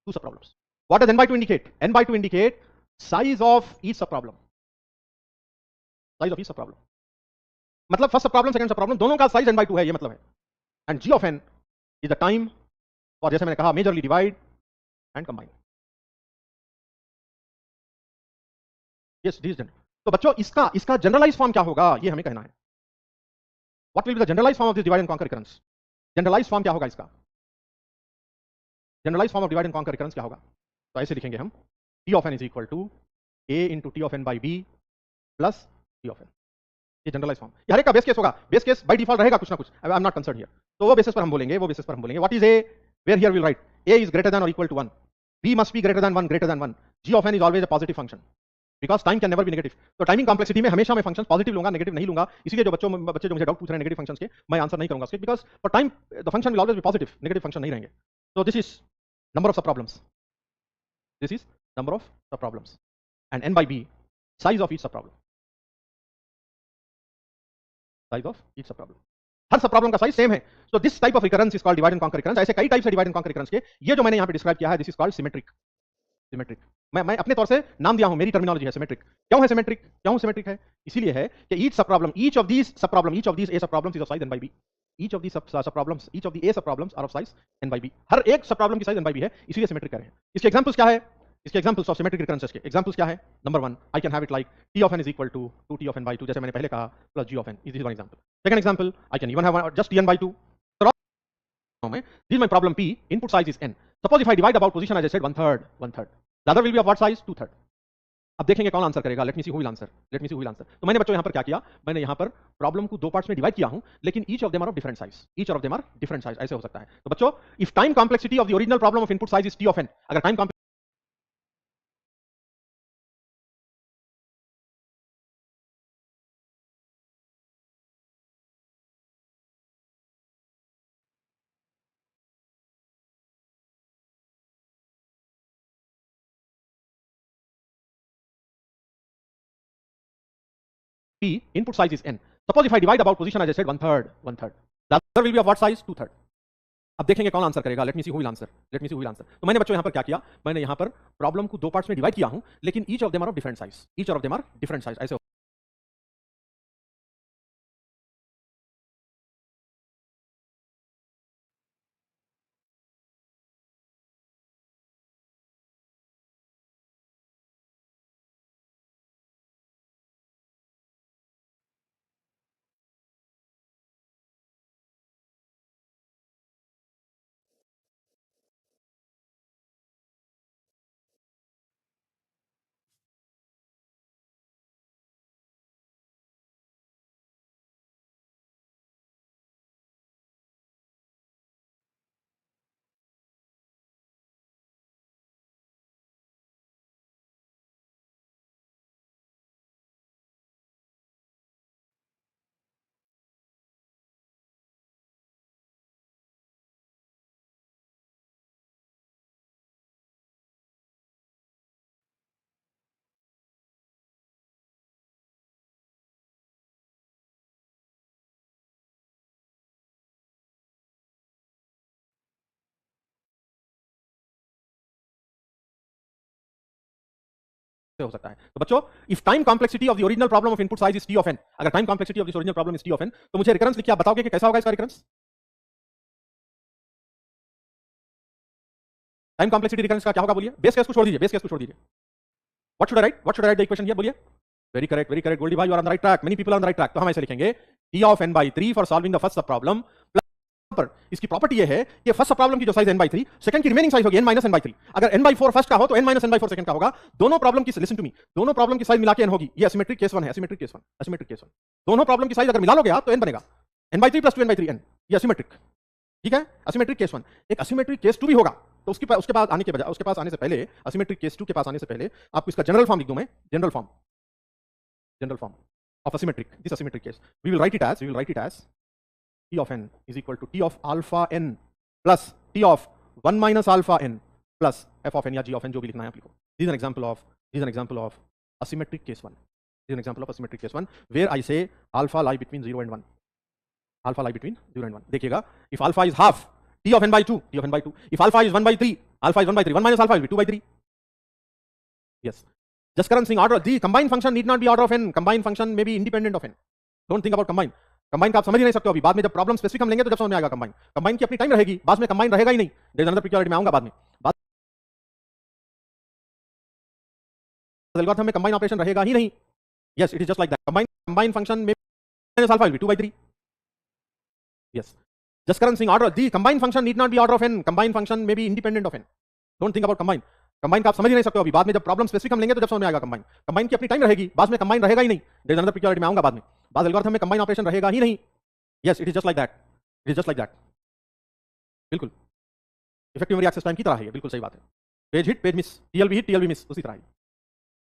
sub problems. What does n by 2 indicate? N by 2 indicate size of each sub problem. Size of each sub problem. मतलब first sub problem second सब problem दोनों का size n by 2 है, ये मतलब है. And g of n is the time और जैसे मैंने कहा majorly divide and combine. Yes this general. तो बच्चों इसका जनरलाइज फॉर्म क्या होगा ये हमें कहना है. What will be the generalize form of this divide and conquer recurrence? Generalize form क्या होगा इसका? Generalize form of divide and conquer recurrence क्या होगा? तो ऐसे लिखेंगे हम t of n is equal to a into t of n by b plus t of n. ये जनरलाइज फॉर्म. ये हर एक का बेस केस होगा. बेस केस बाय डिफॉल्ट रहेगा कुछ ना कुछ. I am not concern here. तो वो बेसिस पर हम बोलेंगे what is a, where here will write a is greater than और equal to 1, b must be greater than 1, g of n is always a positive function because time can never be negative. तो timing complexity में हमेशा मैं function positive लूंगा, negative नहीं लूंगा. इसीलिए जो बच्चे जो मुझे डाउट पूछ रहे हैं नेगेटिव फंक्शंस के, मैं आंसर नहीं करूंगा उसके, because for time the function will always be positive, negative function नहीं रहेंगे. तो this is number of sub problems, this is number of sub problems and n by b size of each sub problem, size of each sub problem. हर sub problem का size same है. So this type of recurrence is called divide and conquer recurrence. ऐसे कई types है divide and conquer recurrence के. ये जो मैंने यहां पे डिस्क्राइब किया है दिस इज कॉल्ड सिमेट्रिक. मैं अपने तौर से नाम दिया हूं, मेरी टर्मिनोलॉजी है सिमेट्रिक. क्यों है सिमेट्रिक है? इसीलिए है कि each sub problem, each of these a sub problems is of size n by b. Each of the sub problems, each of the a sub problems are of size n by b. हर एक sub problem की size n by b है, इसीलिए symmetric कह रहे हैं. इसके examples क्या है? इसके एग्जांपल्स ऑफ सिमेट्रिक रिकरेंसेस के एग्जांपल्स क्या है? Number 1 I can have it like t of n is equal to 2t of n by 2, जैसे मैंने पहले कहा, plus g of n. This is one example. Second example I can even have just tn by 2. This is my problem P. Input size is n. Suppose if I divide about position as I said 1/3. The other will be of what size? 2/3. अब देखेंगे कौन answer करेगा. Let me see who will answer. तो मैंने बच्चों यहां पर क्या किया, मैंने यहां पर प्रॉब्लम को दो पार्ट्स में डिवाइड किया हूं, लेकिन each of them are of different size. ऐसे हो सकता है. तो बच्चों if time complexity of the original problem of input size is t of n, अगर time P input size is n. Suppose if I divide about position as I said 1/3. The other will be of what size? 2/3. अब देखेंगे कौन answer करेगा. Let me see who will answer. तो मैंने बच्चों यहां पर क्या किया, मैंने यहां पर प्रॉब्लम को दो पार्ट्स में डिवाइड किया हूं, लेकिन each of them are of different size. ऐसे हो सकता है. तो बच्चों if time complexity of the original problem of input size is t of n, अगर time complexity of this original problem is t of n, तो मुझे recurrence लिख के आप बताओगे कि कैसा होगा इसका रिकरेंस. टाइम कॉम्प्लेक्सिटी रिकरेंस का क्या होगा बोलिए. बेस केस को छोड़ दीजिए. What should I write the equation here बोलिए. वेरी करेक्ट गोल्डी भाई, you are on the right track. Many people are on the right track. तो हम ऐसे लिखेंगे t of n by 3 for solving the first sub problem पर इसकी property ये है कि फर्स्ट प्रॉब्लम की जो साइज n/3, सेकंड की रिमेनिंग साइज होगी n-n/3। अगर n/4 फर्स्ट का हो तो n-n/4 सेकंड का होगा। दोनों प्रॉब्लम की, लिसन टू मी, दोनों प्रॉब्लम की साइज मिला के n होगी। ये एसिमेट्रिक केस 1 है, एसिमेट्रिक केस 1, एसिमेट्रिक केस 1। दोनों प्रॉब्लम की साइज अगर मिला लोगे आप तो n बनेगा, n/3 + 2n/3n। ये एसिमेट्रिक, ठीक है, एसिमेट्रिक केस 1। एक एसिमेट्रिक केस 2 भी होगा, तो उसके पास आने के बजाय, उसके पास आने से पहले, एसिमेट्रिक केस 2 के पास आने से पहले आपको इसका जनरल फॉर्म लिख दूं मैं, general form of asymmetric, this asymmetric case. We will write it as T of n is equal to T of alpha n plus T of 1 minus alpha n plus f of n या g of n, जो भी लिखना है आप लिखो. This is an example of asymmetric case 1. This is an example of asymmetric case 1 where I say alpha lie between 0 and 1. Alpha lie between 0 and 1. देखिएगा, if alpha is half T of n by 2, if alpha is 1/3, alpha is 1/3, 1 minus alpha will be 2/3. Yes. Just current thing, order, the combined function need not be order of n, combined function may be independent of n. Don't think about combine. Combine का आप समझ ही नहीं सकते हो अभी, बाद में जब प्रॉब्लम स्पेसिफिक हम लेंगे तो जब समझ में आएगा combine. Combine की अपनी टाइम रहेगी, बाद में combine रहेगा ही नहीं. There is another peculiarity, मैं आऊंगा बाद में. एल्गोरिथम में combine ऑपरेशन रहेगा ही नहीं. Yes, it is just like that. Combine function may minus alpha will be 2/3. Yes. Just current thing, order, the combined function need not be order of n, combined function may be independent of n. Don't think about combine. Combine का आप समझ ही नहीं सकते हो अभी, बाद में जब प्रॉब्लम स्पेसिफिक हम लेंगे तो जब समझ में आएगा कंबाइन. कंबाइन की अपनी टाइम रहेगी, बाद में कंबाइन रहेगा ही नहीं. देयर इज अनदर पेक्युलियरिटी, मैं आऊंगा बाद में. बाद एल्गोरिथम में कंबाइन ऑपरेशन रहेगा ही नहीं. Yes, it is just like that, it is just like that. बिल्कुल इफेक्टिव मेमोरी एक्सेस टाइम की तरह है, बिल्कुल सही बात है. Page hit, page miss, TLB hit, TLB miss, उसी तरह है.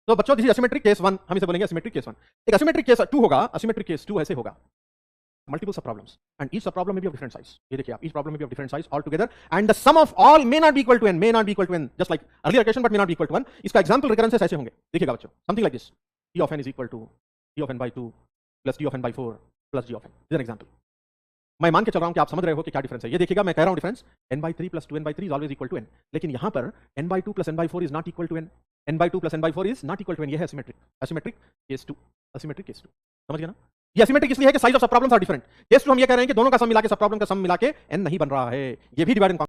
तो बच्चों, दिस इज एसिमेट्रिक केस 1, हम इसे बोलेंगे एसिमेट्रिक केस 1. एक एसिमेट्रिक केस 2 होगा, एसिमेट्रिक केस 2 ऐसे होगा. Multiple subproblems and each subproblem may be of different size. ये देखिए आप, each problem may be of different size altogether and the sum of all may not be equal to n, may not be equal to n, just like earlier equation but may not be equal to 1. इसका example recurrences ऐसे होंगे, देखिएगा बच्चों, something like this. T of n is equal to T of n by 2 plus T of n by 4 plus G of n. This is an example. मैं मान के चल रहा हूं कि आप समझ रहे हो कि क्या डिफरेंस है. ये देखिएगा, मैं कह रहा हूं difference n/3 plus 2n/3 is always equal to n, लेकिन यहां पर n/2 plus n/4 is not equal to n, n/2 plus n/4 is not equal to n. ये है asymmetric, asymmetric case 2, asymmetric case 2. समझ गए ना? ये एसिमेट्रिक इसलिए है कि size of sub problems are different. Case 2 हम ये कह रहे हैं कि दोनों का सम मिला के, सब प्रॉब्लम का सम मिला के n नहीं बन रहा है. ये भी डिवाइड एंड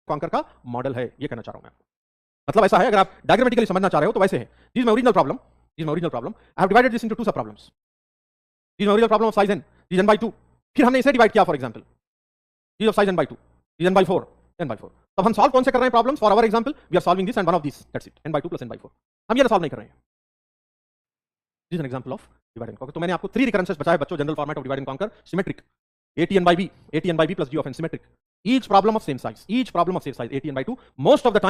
कॉन्कर का मॉडल है, ये कहना चाह रहा हूं मैं. मतलब ऐसा है, अगर आप डायग्रामेटिकली समझना चाह रहे हो तो वैसे है. This is my original problem, I have divided this into two sub problems. This is my original problem of size n, this n/2. फिर हमने इसे डिवाइड किया, for example this of size n/2, this n/4, n/4. तब हम solve कौन से कर रहे हैं problems? For our example we are solving this and one of this, that's it, n/2 plus n/4. हम ये सॉल्व नहीं कर रहे हैं. This is an example of divide and conquer. तो मैंने आपको 3 रिकरेंसेस बताए बच्चों, general format of divide and conquer, symmetric, ATN/B plus G of n, symmetric. Each problem of same size, ATN/2. Most of the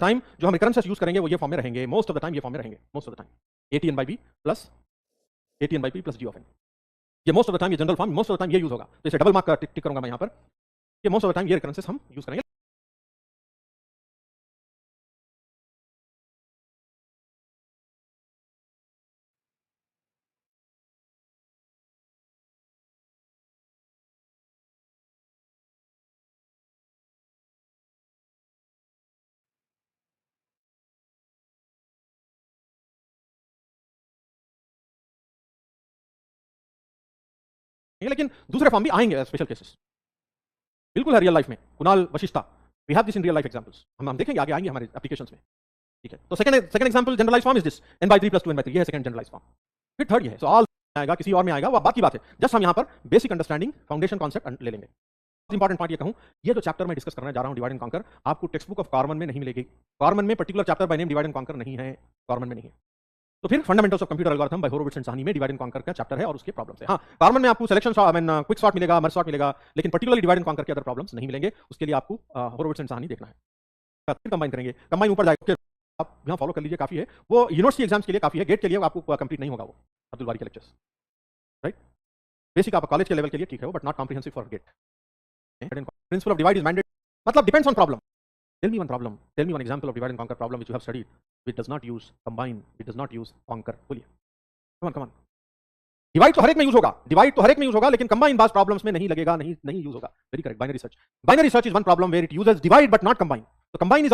time जो हम recurrences use करेंगे वो ये फॉर्म में रहेंगे. most of the time ये फॉर्म में रहेंगे, most of the time. ATN/B plus G of n. ये most of the time, ये general form, most of the time ये यूज होगा. तो इसे डबल मार्क टिक करूंगा मैं यहां पर, ये most of the time ये recurrences हम यूज करेंगे. लेकिन दूसरे फॉर्म भी आएंगे, स्पेशल केसेस बिल्कुल है रियल लाइफ में. Kunal Vashishtha, we have this in real life examples, हम देखेंगे आगे आएंगे हमारे एप्लीकेशंस में. ठीक है, तो second example generalize form is this, n/3 plus 2n/3, ये है सेकंड जनरलाइज फॉर्म. फिर थर्ड ये है, सो ऑल आएगा, किसी और में आएगा, वो बात की बात है. जस्ट हम यहां पर बेसिक अंडरस्टैंडिंग, फाउंडेशन कॉन्सेप्ट ले लेंगे. इंपॉर्टेंट पॉइंट ये कहूं, ये जो चैप्टर मैं डिस्कस करने जा रहा हूं डिवाइड एंड कॉन्कर, आपको टेक्स्ट बुक ऑफ कॉमन में नहीं मिलेगी. कॉमन में particular chapter by name divide and conquer नहीं है, कॉमन में नहीं है. तो फिर fundamentals of computer algorithm by Horowitz and Sahni में डिवाइड एंड कॉन्कर का चैप्टर है और उसके प्रॉब्लम्स है. हां, कॉमन में आपको सिलेक्शन क्विक सॉर्ट मिलेगा, मर्ज सॉर्ट मिलेगा, लेकिन पर्टिकुलरली डिवाइड एंड कॉन्कर के अदर प्रॉब्लम्स नहीं मिलेंगे. उसके लिए आपको होरोविट्ज एंड साहनी देखना है. फिर कंबाइन करेंगे, कंबाइन ऊपर जाएगा, आप यहां फॉलो कर लीजिए, काफी है वो. यूनिवर्सिटी एग्जाम्स के लिए काफी है, गेट के लिए आपको कंप्लीट नहीं होगा वो अब्दुल बारी के लेक्चर्स, राइट. बेसिक आप कॉलेज के लेवल के लिए ठीक है वो, but not comprehensive for GATE. Principle of divide is mandate, मतलब depends on problem. Tell me one problem, tell me one example of divide and conquer problem which you have studied which does not use combine, which does not use conquer. बोलिए, come on. Divide तो हर एक में use होगा, लेकिन combine बास problems में नहीं लगेगा, नहीं यूज होगा. Very correct. Binary search is one problem where it uses divide but not combine. तो combine is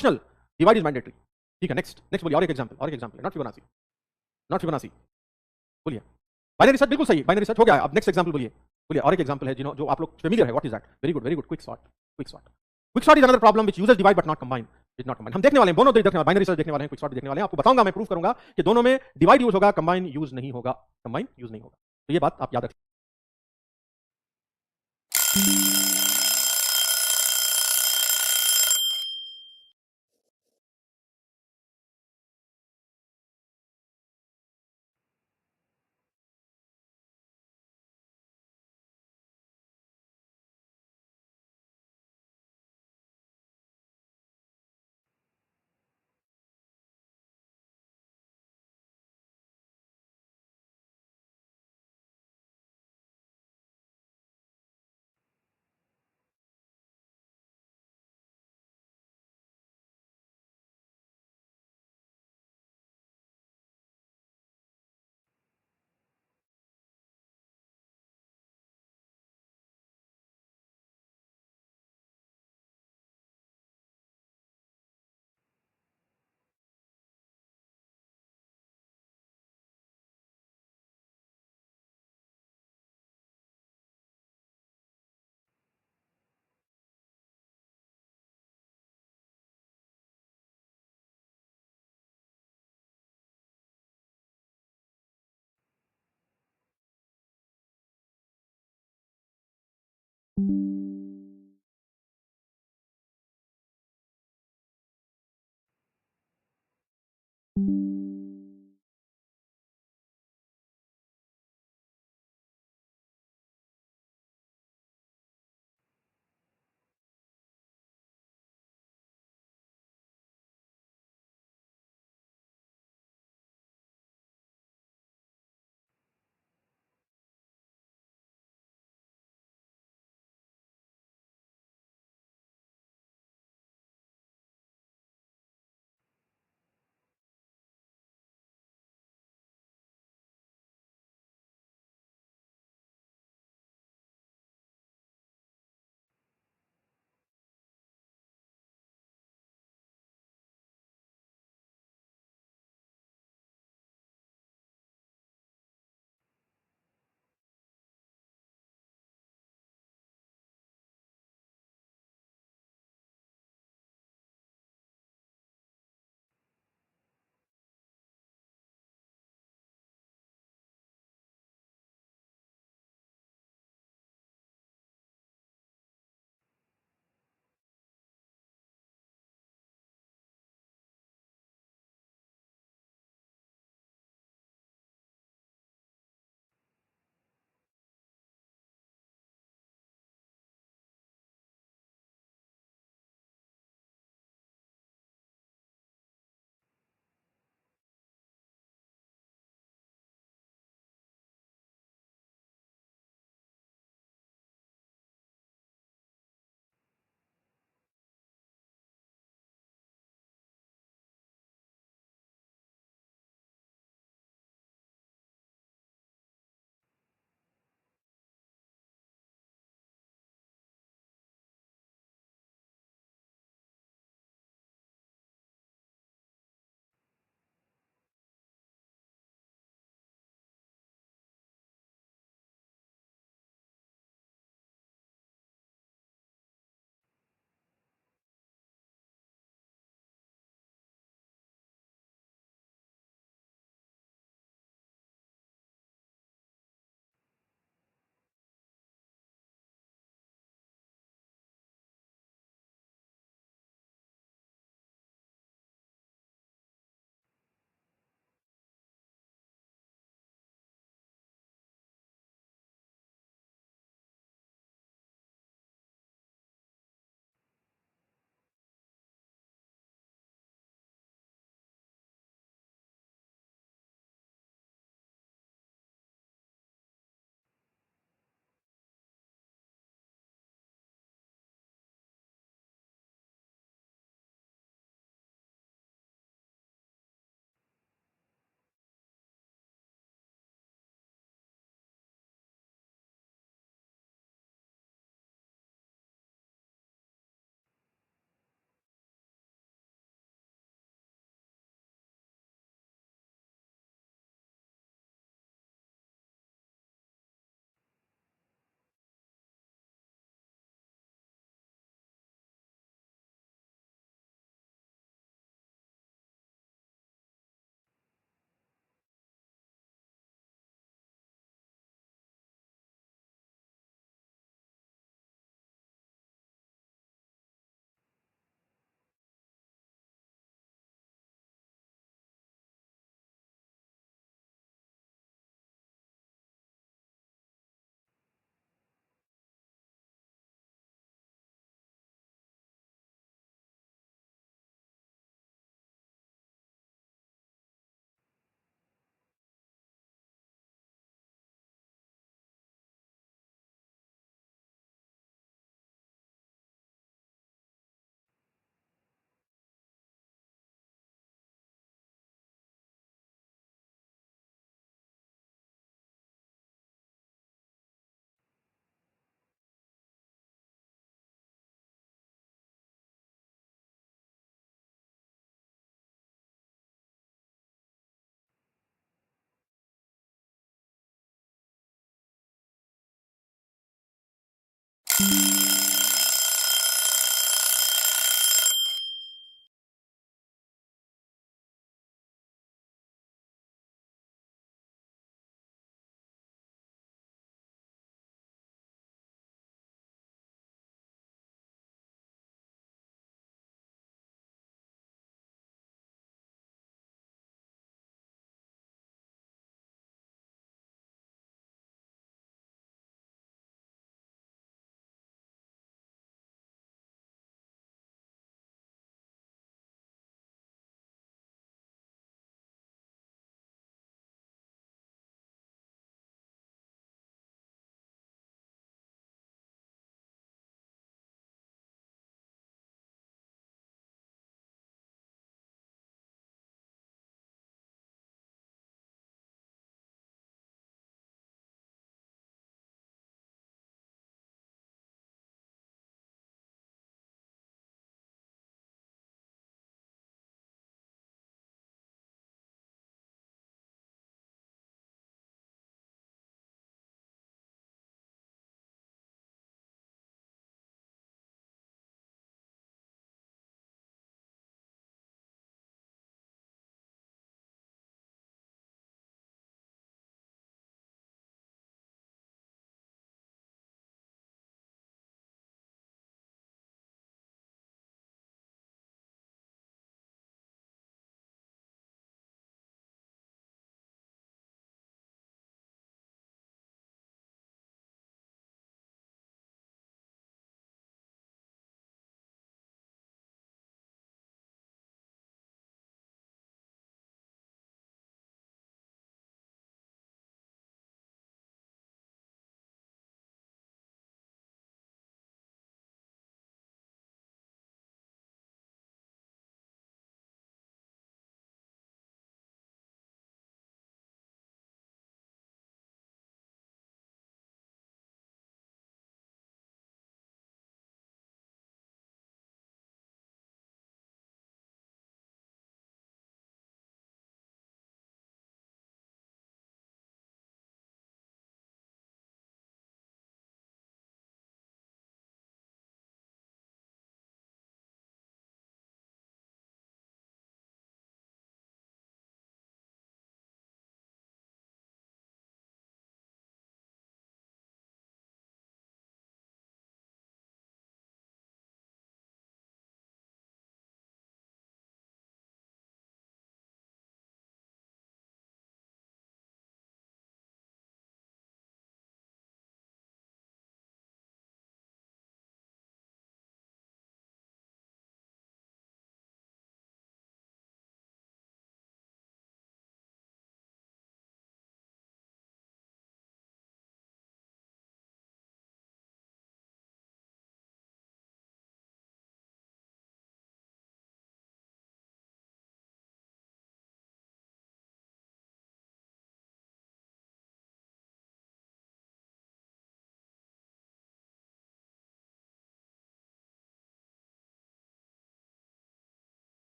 optional, divide is mandatory. ठीक है, नेक्स्ट नेक्स्ट बोलिए, और एक एग्जांपल, नॉट फिबोनाची, बोलिए। बाइनरी सर्च बिल्कुल सही, बाइनरी सर्च हो गया। अब नेक्स्ट एग्जांपल बोलिए, और एक एग्जांपल है जो आप लोग फेमिलियर है, what is that? Very good, quick sort, is another problem which uses divide but not combine, हम देखने वाले हैं, दोनों देखने वाले, बाइनरी सर्च देखने वाले हैं, क्विक सॉर्ट देखने वाले हैं। आपको बताऊंगा, मैं प्रूव करूंगा कि दोनों में डिवाइड यूज होगा, कंबाइन यूज नहीं होगा, तो ये बात आप याद रखिए।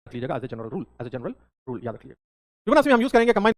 लीजिएगा एज ए जनरल रूल याद रख लीजिए। फिबोनाची में हम यूज करेंगे combine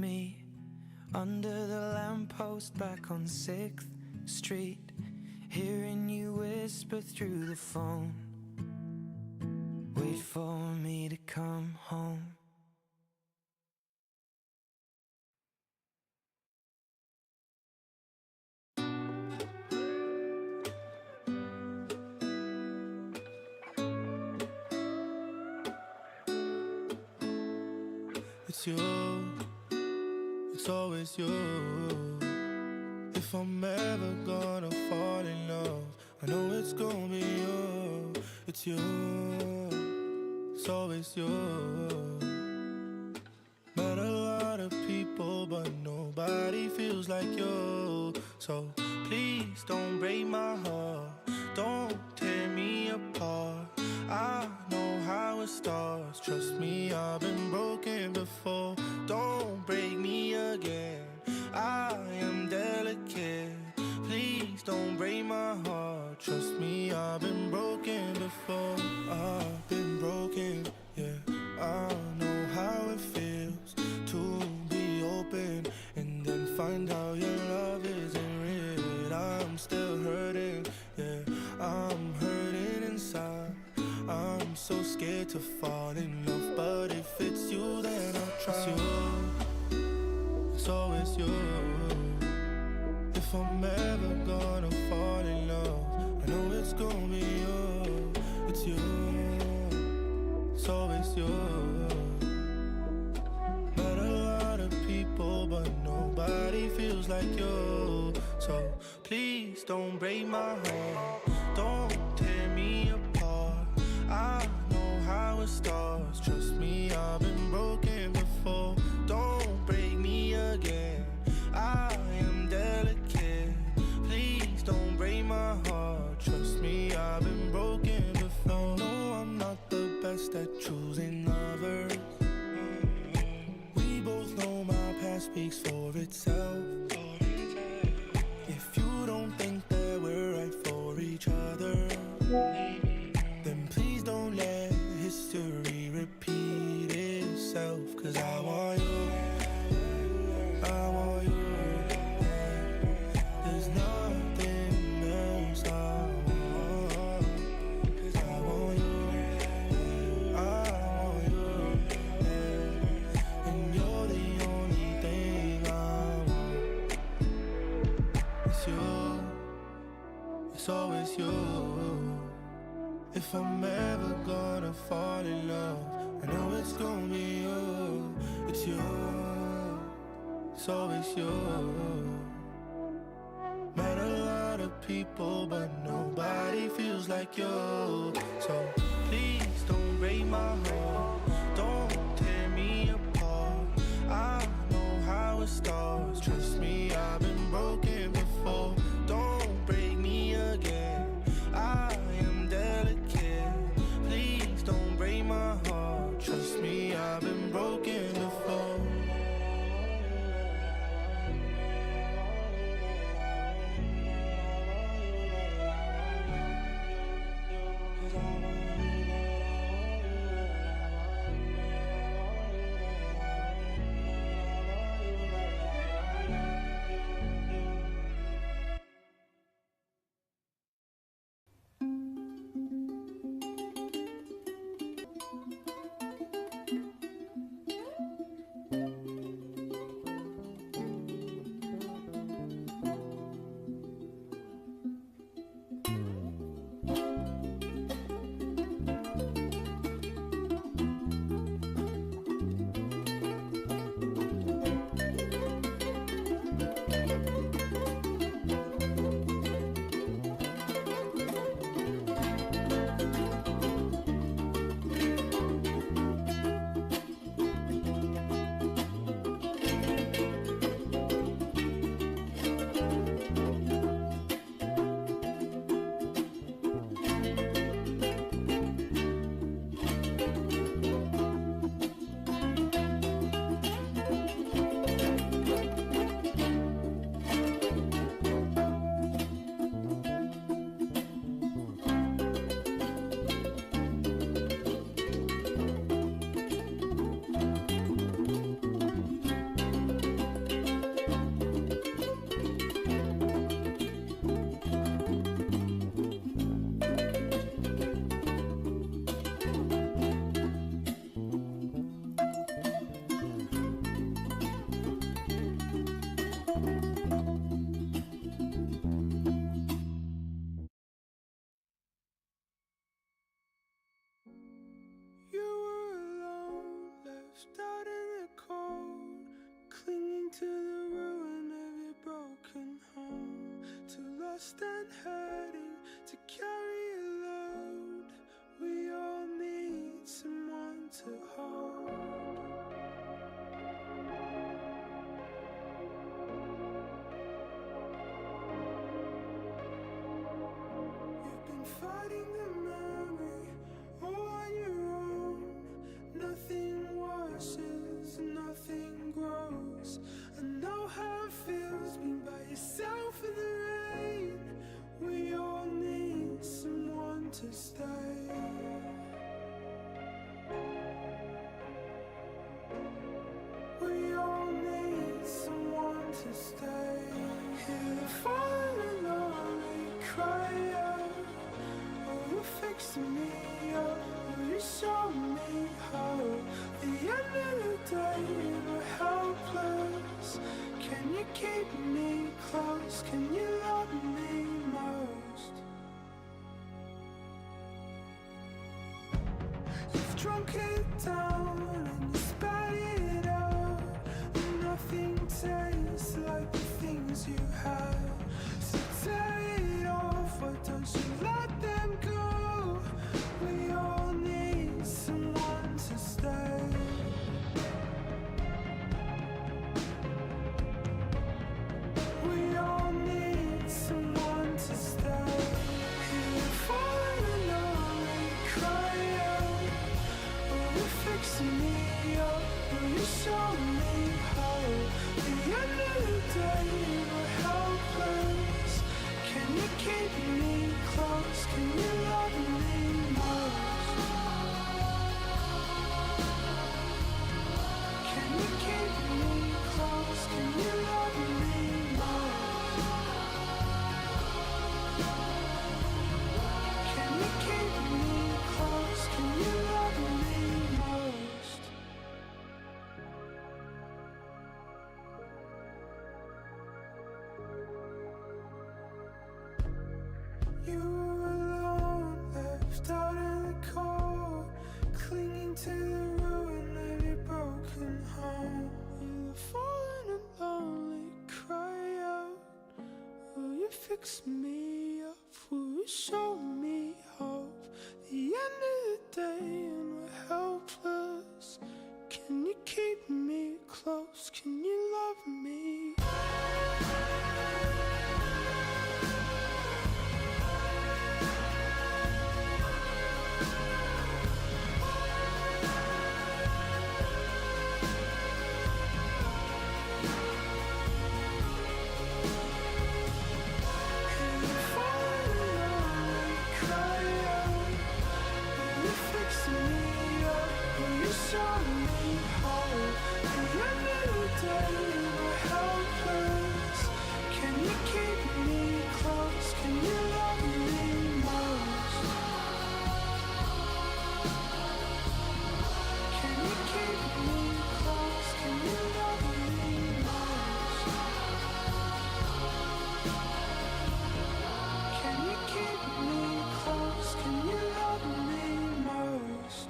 me under the lamppost back on 6th Street, hearing you whisper through the phone, wait for me to come home. It's you, it's always you. If I'm ever gonna fall in love, I know it's gonna be you. It's you, it's always you. Met a lot of people, but nobody feels like you. So please don't break my heart, don't tear me apart. I know how it starts, trust me, I've been broken before. Don't break me again, I am delicate. Please don't break my heart, trust me, I've been broken before. I've been broken, yeah. I know how it feels to be open and then find out your love isn't real. I'm still hurting, yeah. I'm hurting inside. I'm so scared to fall in love, but if it's you, then I'll try. It's you, it's always you. If I'm ever gonna fall in love, I know it's gonna be you. It's you, it's always you. Met a lot of people, but nobody feels like you. So please don't break my heart, don't tear me apart. I know how it starts, trust me, I've been broken before. Don't break me again, I am delicate. Please don't break my heart, trust me, I've been broken before. No, I'm not the best at choosing lovers. We both know my past speaks for itself. If you don't think that we're right for each other, then please don't let history repeat itself. Cause I want you, I want you. There's nothing else I want. Cause I want you, and you're the only thing I want. It's you, it's always you. If I'm ever gonna fall in love, I know it's gonna be you. It's you, it's always you. Met a lot of people, but nobody feels like you. So please don't break my heart, don't tear me apart. I know how it starts, trust me, I've been broken before. Don't break me again, I am delicate. Please don't break my heart, trust me, I've been broken before. lost and hurting to carry a load. We all need someone to hold. You've been fighting the memory all on your own. Nothing washes, nothing grows. I know how it feels being by yourself in the rain. We all need someone to stay. We all need someone to stay. Hear the falling lonely cry out. Oh, you fixing me up. Oh, you show me how. The end of the day, we're helpless. Can you keep me close? Can you love me most? You've drunk it down and you spat it out. Nothing tastes like the things you had. So tear it off, why don't you let them go? We all need someone to stay. We all need someone to stay. Hear the falling lonely cry out. Oh, you're fixing me up. Oh, you show me how. The end of the day, we're helpless. Can you keep me close? Can you love me most? Can you keep me close? Can you love me most? Can you keep me close? Can you love me most? You were alone, left out in the cold, clinging to the ruin of your broken home. You're falling and lonely, cry out. Will you fix me up? Will you show me hope? The end of the day and we're helpless. Can you keep me close? Can you love me? Show me how. The end of the day, we're helpless. Can you keep me close? Can you love me most? Can you keep me close? Can you love me most? Can you keep me close? Can you love me most?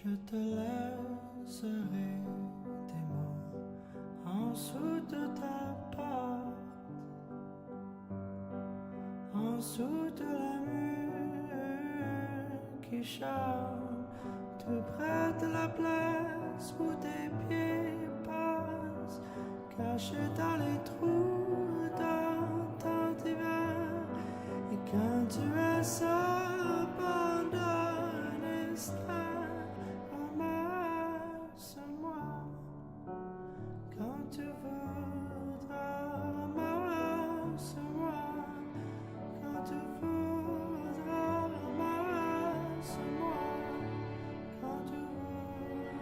Je te laisserai des mots en dessous de ta porte, en dessous de la mur qui chante, tout près de la place où tes pieds passent, cachés dans les trous dans ton divan. Et quand tu es seul pendant un instant, ramasse-moi quand tu voudras, ramasse-moi quand tu voudras, ramasse-moi quand tu voudras.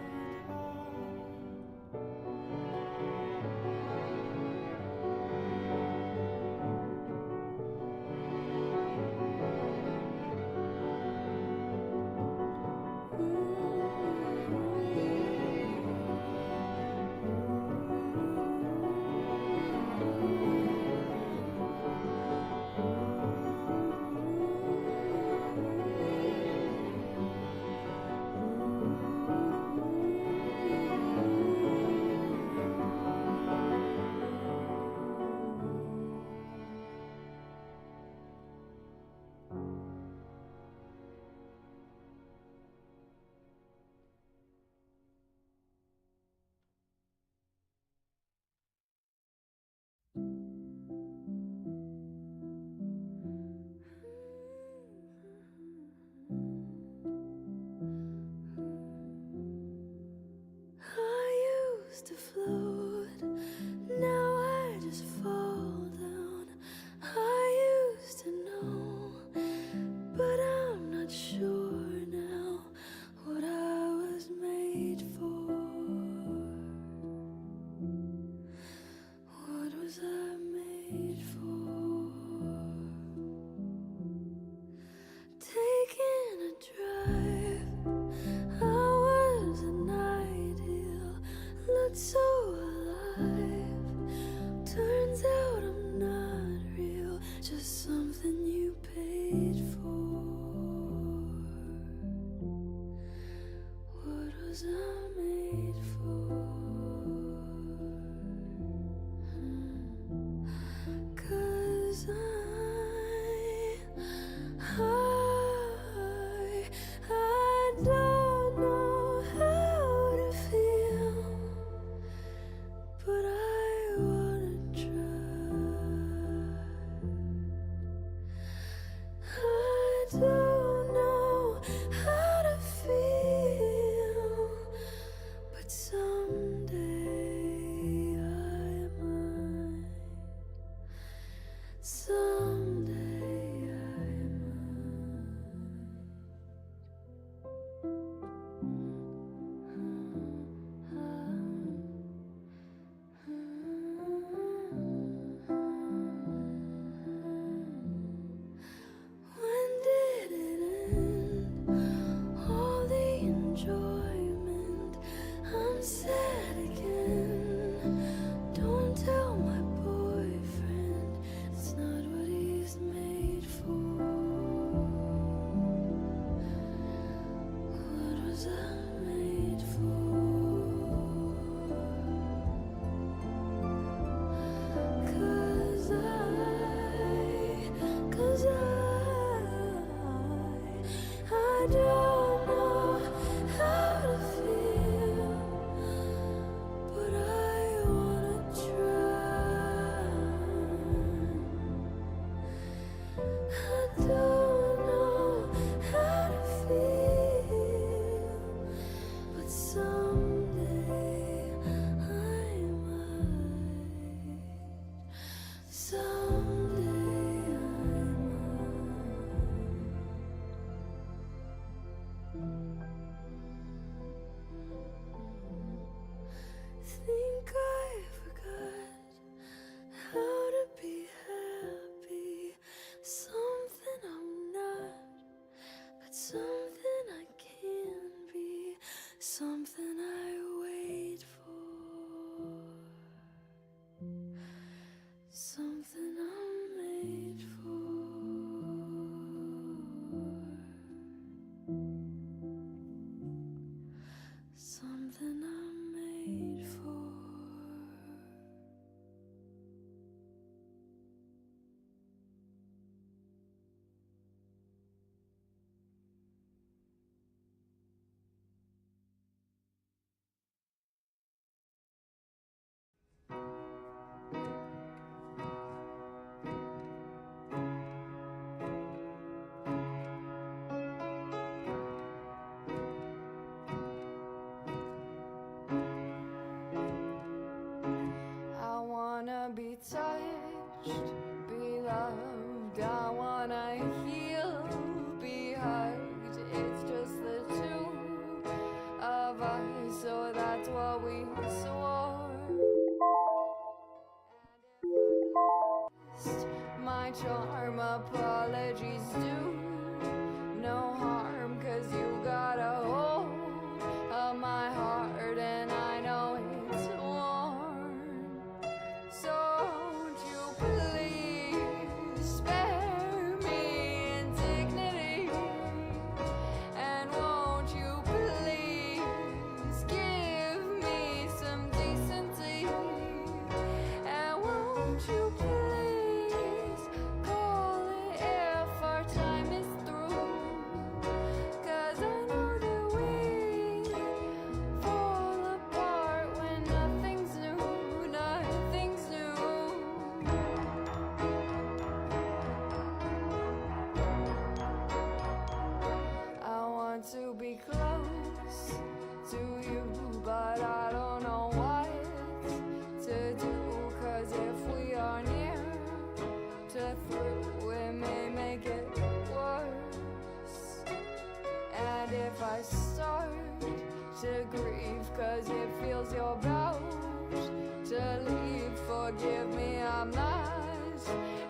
forgive me, I'm not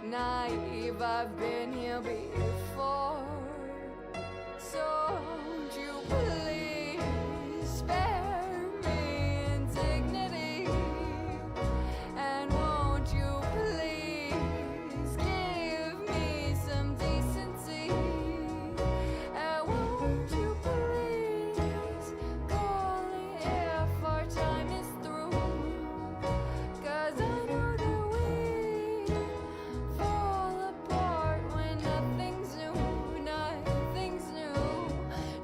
naive, I've been here before. So won't you please spare me indignity? And won't you please give me some decency? And won't you please call me if our time is through? 'Cause I know that we fall apart when nothing's new, nothing's new,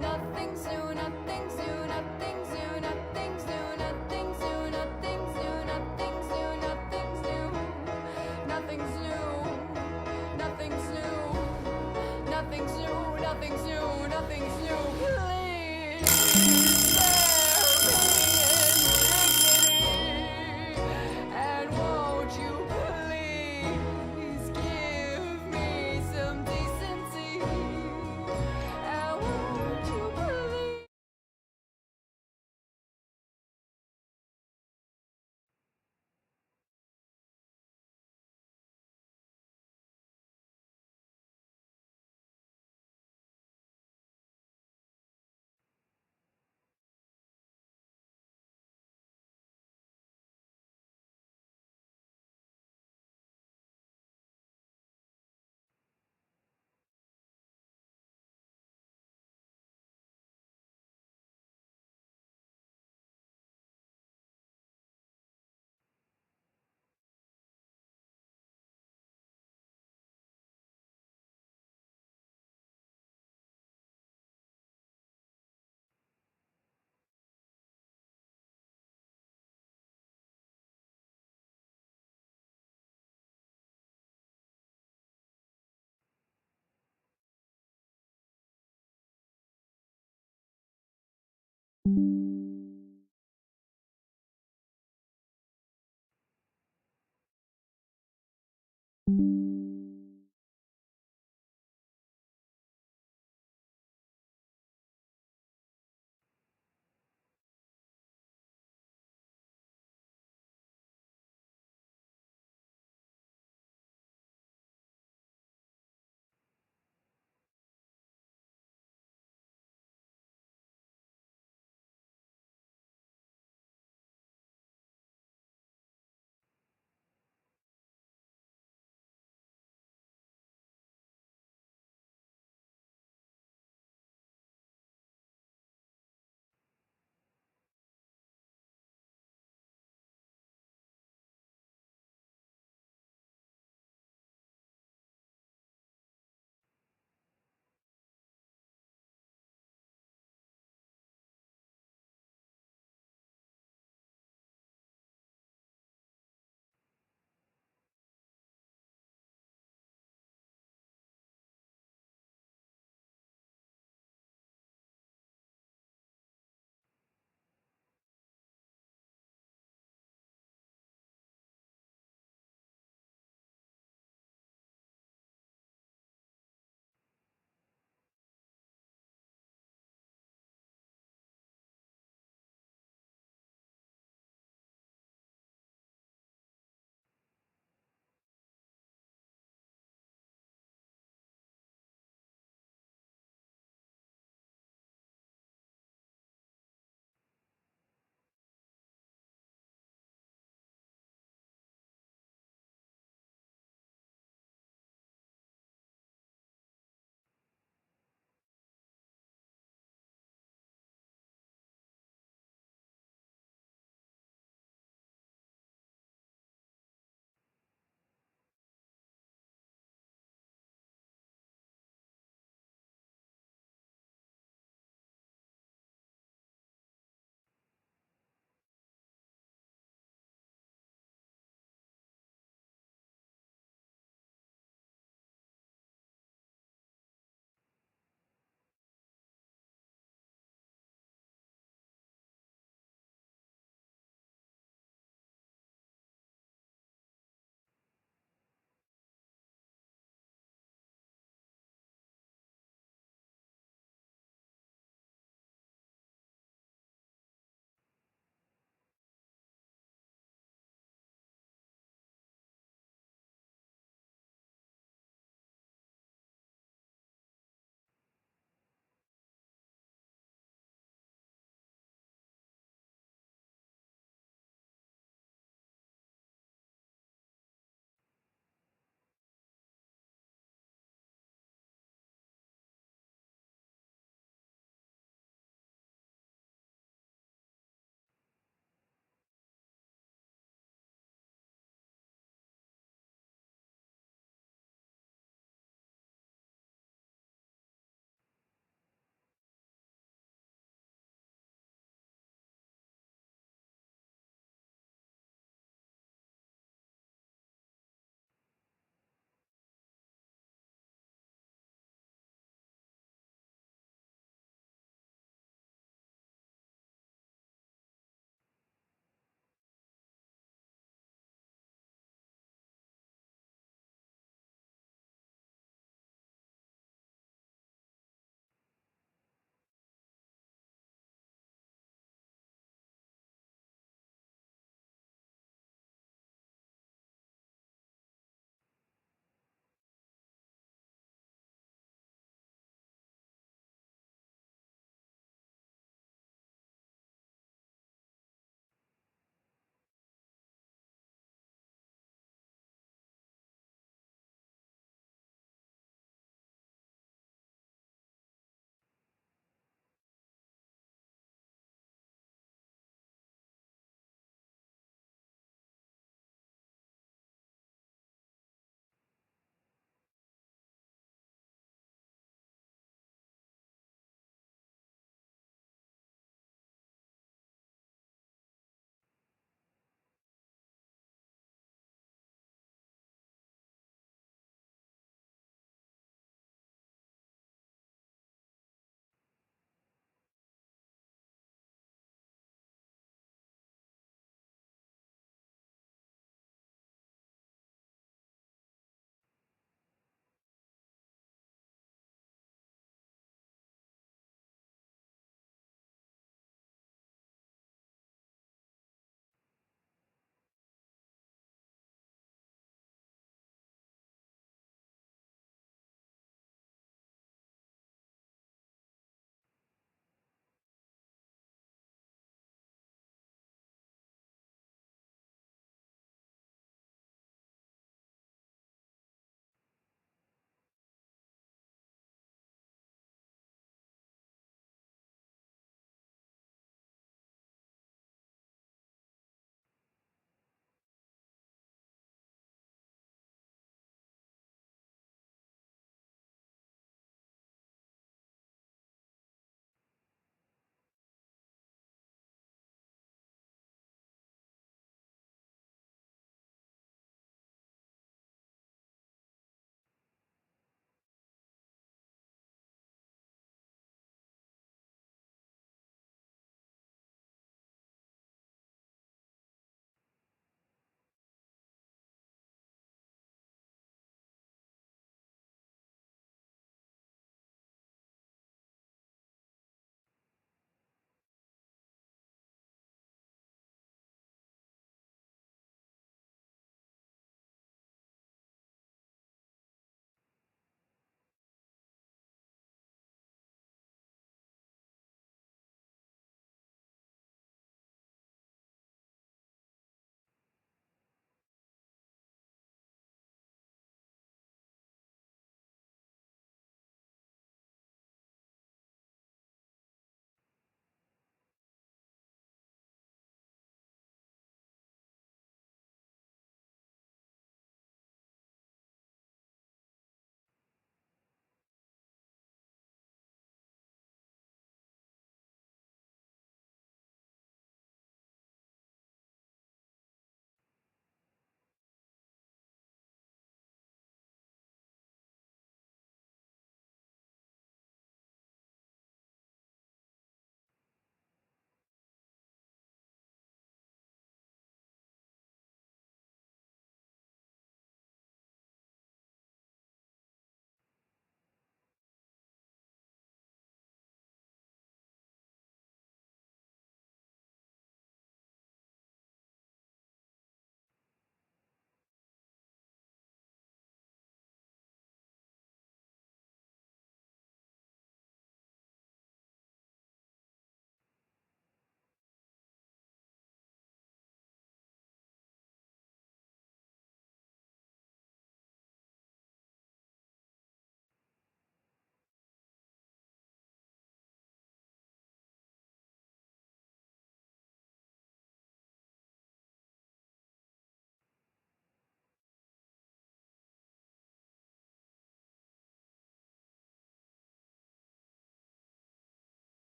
nothing's new, nothing's new, nothing's new, nothing's new, nothing's new, nothing's new, nothing's new, nothing's new, nothing's new, nothing's new, nothing's new, nothing's new, nothing's new. Please spare me indignity, and won't you please give me some decency? And won't you please?